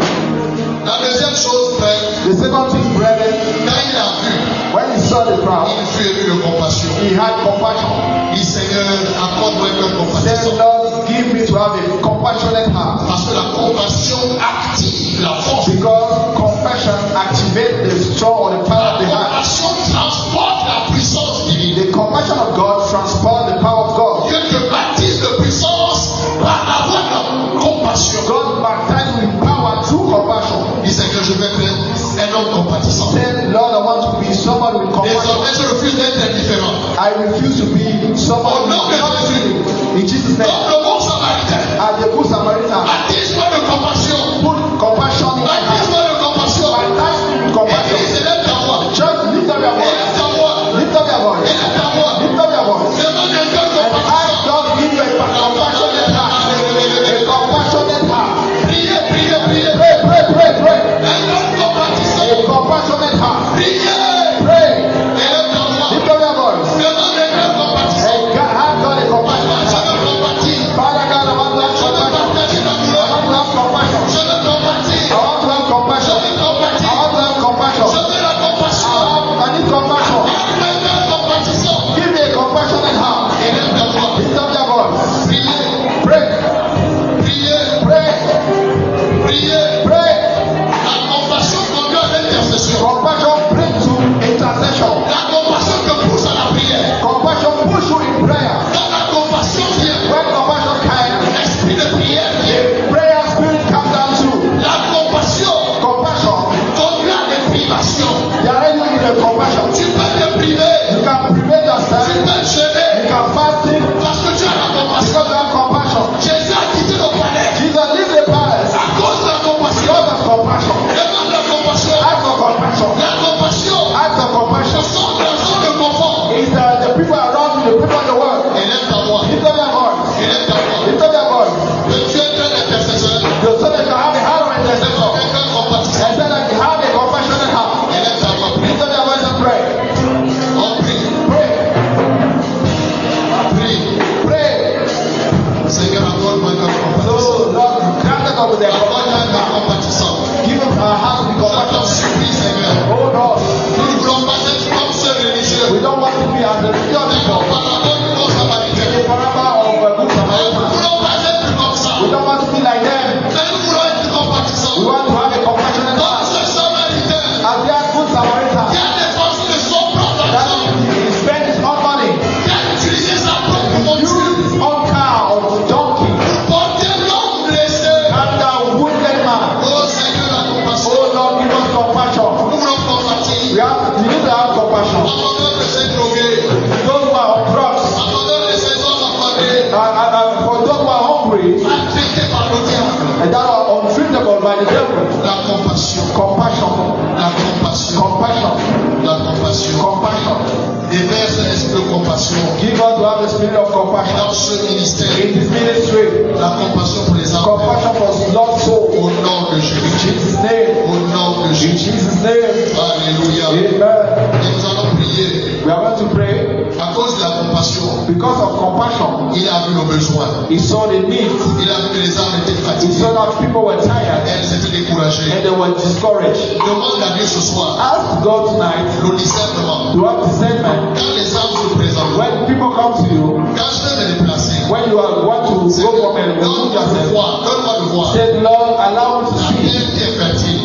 La deuxième chose, frère, The second thing, brethren, quand il a vu, when he saw the crowd, il fut ému de compassion. he had compassion. Il dit, Seigneur, accorde-moi un cœur Said, compatissant. Lord, give me to have a compassionate heart. Parce que la compassion active la force. Because compassion activates the strong or the power of the La heart. compassion transporte la puissance divine. The compassion of God transports the power of God. Dieu te baptise de puissance par avoir la compassion. God baptized with power through compassion. Il dit, Seigneur, je vais être un homme compatissant. Said, Lord, I want to be someone with compassion. Désormais, je refuse d'être indifférent. I refuse to be someone Au nom de Jésus. in Jesus' name. Comme le bon samaritain. As the good Samaritan, Baptise-moi de compassion. put compassion in my heart. Baptise-moi de compassion. Baptize me with compassion. Église, élève ta voix. Church, lift up your voice. Élève ta voix. Lift up your voice. Élève ta voix. Lift up your voice. Demande un cœur de And ask compassion. God to give you a compassionate heart. A compassionate heart. Priez, priez, priez. Pray, pray, pray, pray. Un homme compatissant. A compassionate heart. Priez. Pray. Élève ta voix. Lift up your voice. Demande un cœur compatissant. And God, have God a compassionate Je heart. veux compatir. un esprit de compassion. Give us to have the spirit of compassion. Dans ce ministère, In this ministry, la compassion pour les âmes. compassion for lost souls. Au nom de In Jésus. Jesus' name. Au nom de In Jésus. Jesus' name. Alléluia. Amen. Et nous allons prier. We are going to pray À cause de la compassion, because of compassion. il a vu nos besoins. He saw the need. Il a vu que les âmes étaient He fatiguées. saw that people were tired Elles étaient découragées. and they were discouraged. Demande à Dieu ce soir Ask God tonight le discernement. to have discernment. Quand les âmes se présentent, When people come to you, quand je vais me déplacer, when you are want to go from and remove donne-moi de yourself, voir, donne-moi de voir. say, Lord, allow me to La see terre qui est fertile,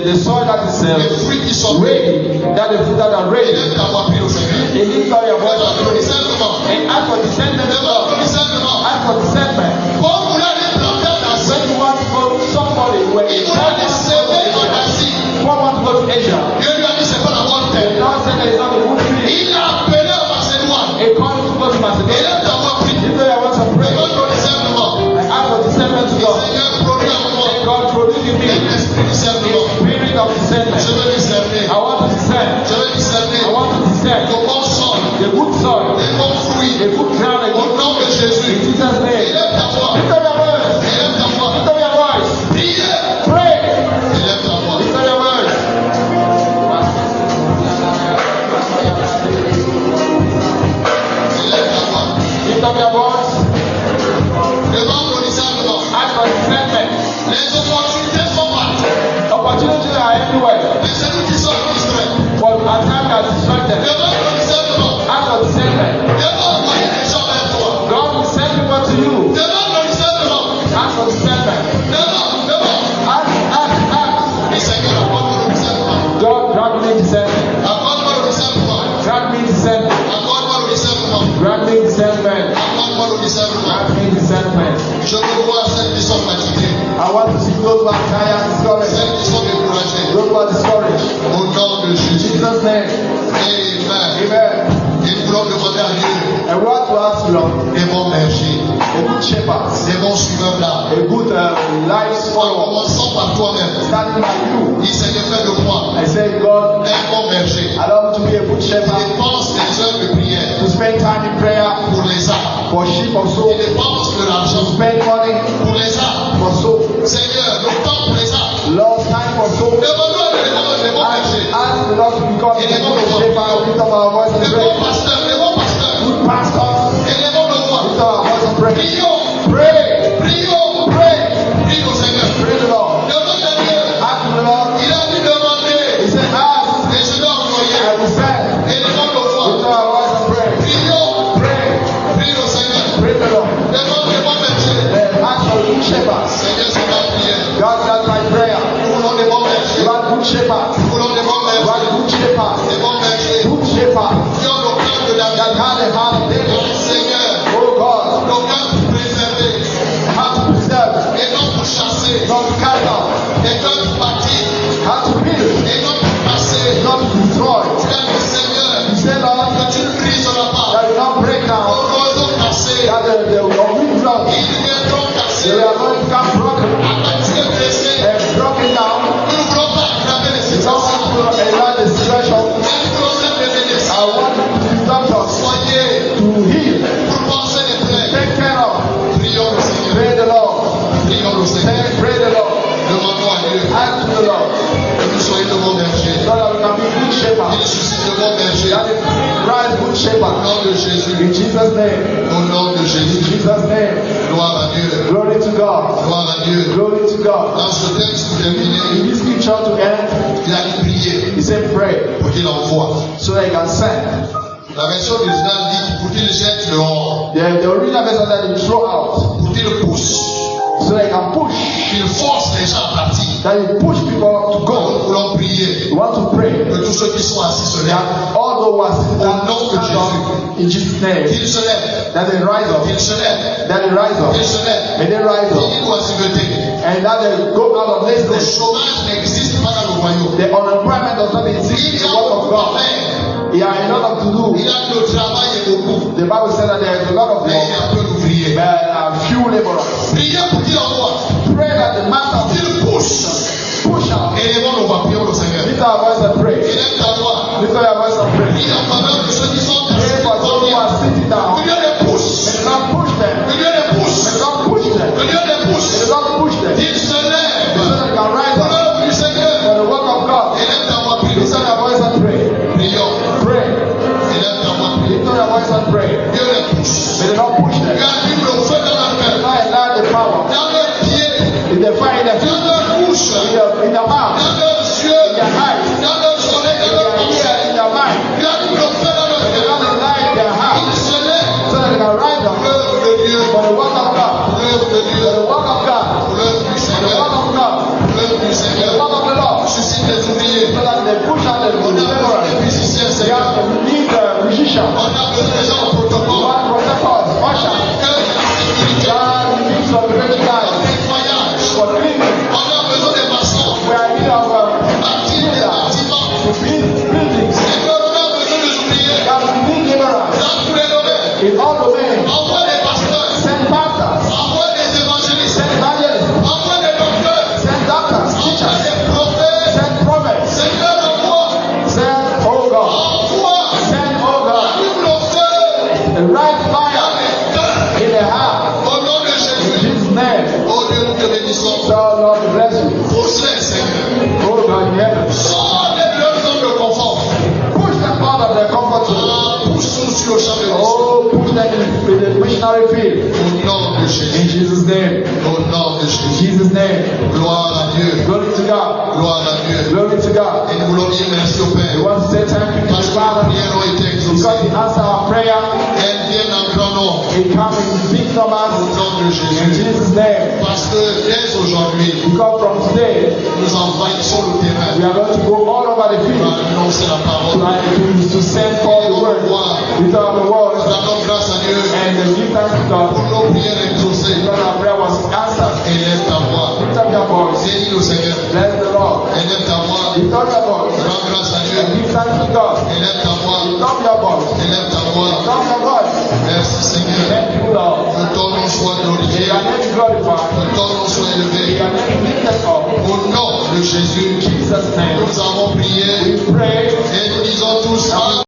the soil that is les fruits qui sont ready, that the fruit that are ready. élève ta voix, prie au Seigneur. And lift up your voice Demande and le pray. discernement. And ask for discernment. Demande le discernement. Ask for discernment. Pour vouloir aller planter dans ce When you want to go somebody where il voulait aller s'aimer en Asie. one want to go to Asia, Dieu lui a dit c'est pas la bonne the terre. Lord said there is not a good thing. Il a appelé à Macédoine. A call to go to Macedonia. Élève ta voix, prie. Lift up your voice and pray. Demande le discernement. And ask for discernment to God. Seigneur, produis en moi Say, God, produce in me un esprit de discernement. spirit of discernment. Je veux discerner. I want to discern. Je veux discerner I want to discern le bon sol, the good soil, les bons fruits. the good ground, the Au good nom de in Jésus. Jesus' name. Élève ta voix. Lift up your voice. Élève ta voix. Lift up your voice. Priez. Pray. Élève ta voix. Lift up your voice. Élève ta voix. Lift up your voice. Demande le discernement. Ask for discernment. Les opportunités sont partout. Opportunities are everywhere. Mais c'est nous qui sommes distraits. But at times we are distracted. Demande le discernement. Ask for discernment. Dieu va envoyer des gens vers toi. God will send people to you. Demande le discernement. Ask for discernment. Demande. Ask. Et Seigneur, accorde-moi le discernement. God, grant me discernment. Accorde-moi le discernement. Grant me discernment. Accorde-moi le discernement. Grant me discernment. Accorde-moi le discernement. Grant me discernment. Je veux voir celles qui sont fatiguées, I want to see those who are tired, discouraged. celles qui sont découragées. Those who are discouraged. Au nom de In Jésus. Jesus' name. Amen. Amen. Et nous voulons demander à Dieu And we want to ask Lord, des bons bergers, a good shepherd, des bons suiveurs là. a good life En follower, commençant par toi-même. starting by you. Dis Seigneur, fais de moi I say, God, un bon berger. allow me to be a good Il shepherd, dépense des heures de prière to spend time in prayer pour les âmes. for sheep of Il soul, dépense de to l'argent spend money pour les âmes. for soul, Seigneur, le temps pour les âmes. Lord, time for soul. Demande-nous des bons bergers. Ask the Lord to become a good shepherd. Lift up our voice and Des pray. bons pasteurs, des bons pasteurs. Good pastors, Et les bons de voix. lift up our voice and pray. Prions, Pray, prions, pray, prie au Seigneur. pray the Lord. Demande à Dieu. Ask the Lord. Il a dit demander. He said, ask, Et je dois I envoyer. will send. Et les bons de Lift voix. up our voice and pray. Prions, Pray, prie au Seigneur. pray the Lord. Demande les bons bergers. Ask for good shepherds. Seigneur, c'est ma prière. God, that's my prayer. Nous voulons des bons bergers. God, good shepherds. Nous voulons des bons bergers. God, good shepherds. Des bons bergers. Good shepherds. Qui ont le cœur de That David. had a heart of David. Seigneur, Oh God, le cœur pour préserver. how to preserve, Et non pour chasser. not to cast out, Et non pour bâtir. how to build, Et non pour passer. not to destroy. Tu as dit, Seigneur, He said, Lord, que tu ne briseras pas. that will not break down, Aux roseaux cassés, that the wind blows, ils viendront they casser. are going to come broken Attaque blessé. and broken down. Nous ne voulons pas aggraver les You don't situations. want to allow the situation. Mais nous voulons être des I médecins. want you to be doctors, Soyez to heal, pour penser les plaies. take care of. Prions le Seigneur. Pray the Lord. Prions le Seigneur. Pray the Lord. Demandons à Dieu Ask the Lord. que nous soyons de bons bergers. So that we can be good Qu'il shepherds. suscite de bons bergers. That is Christ good Au shepherd. nom de Jésus. In Jesus' name. Au nom de In Jésus. Jesus' name. Gloire à Dieu. Glory to God. Gloire à Dieu. Glory to God. Dans ce texte terminé, In this scripture to end, il a dit prier he said pray pour qu'il envoie. so that he can send. La version originale dit pour qu'il jette dehors, The original version that he throw out pour qu'il pousse, so that he can push. qu'il force les gens à partir. That he push people to Nous go. voulons prier We want to pray que tous ceux qui sont assis se that lèvent. all those who are sitting down Au nom de stand up in Jesus' name. Qu'ils se lèvent. That they rise up. Qu'ils se lèvent. That they rise up. Qu'ils se lèvent. And they rise up. Ils doivent se lever. And that they go out of Le laziness. chômage n'existe pas dans le royaume. The unemployment does not exist Il in y the a work of beaucoup à God. faire. Il y a a lot to do. Il y a le travail et beaucoup. The Bible says that there is a lot of Mais il y work, a peu d'ouvriers. but few laborers. Priez pour qu'il envoie. Pray that the master Qu'il pousse. push out. Et les bons, nous va prier au Seigneur. Lift our voice and pray. Élève ta voix. Lift our voice and pray. Prie en faveur de of their comfort zone. Pousse-nous sur le champ de mission. Oh, push them in the missionary field. Au nom de In Jésus. Jesus' name. Au nom de In Jésus. Jesus' name. Gloire à Dieu. Glory to God. Gloire à Dieu. Glory to God. Et nous voulons dire merci au We Père. want to say thank you to Parce the que nos Father prières ont été because exaucées. He answered our prayer. Elles viennent en grand nombre. It comes in big Au numbers. nom de In Jésus. Jesus' name. Parce que dès aujourd'hui, Because from today, nous envahissons le terrain we are going to go all over the pour field annoncer la parole. to send forth the word. We tell the Nous word rendons grâce à Dieu and give thanks to God pour nos prières exaucées. because our prayer was answered. Élève ta voix. Lift up your voice. Bénis le Seigneur. Bless the Lord. Élève ta voix. Lift up your voice. Rends grâce à Dieu. And give thanks to God. Élève ta voix. Lift up your voice. Élève ta voix. Lift up your voice. Merci Seigneur. Thank you, Lord. Que ton nom soit May glorifié. your name be glorified. Que ton nom soit May élevé. your name be lifted up. Au nom de Jésus, In Jesus' name. nous avons prié We pray. et nous disons tous Amen.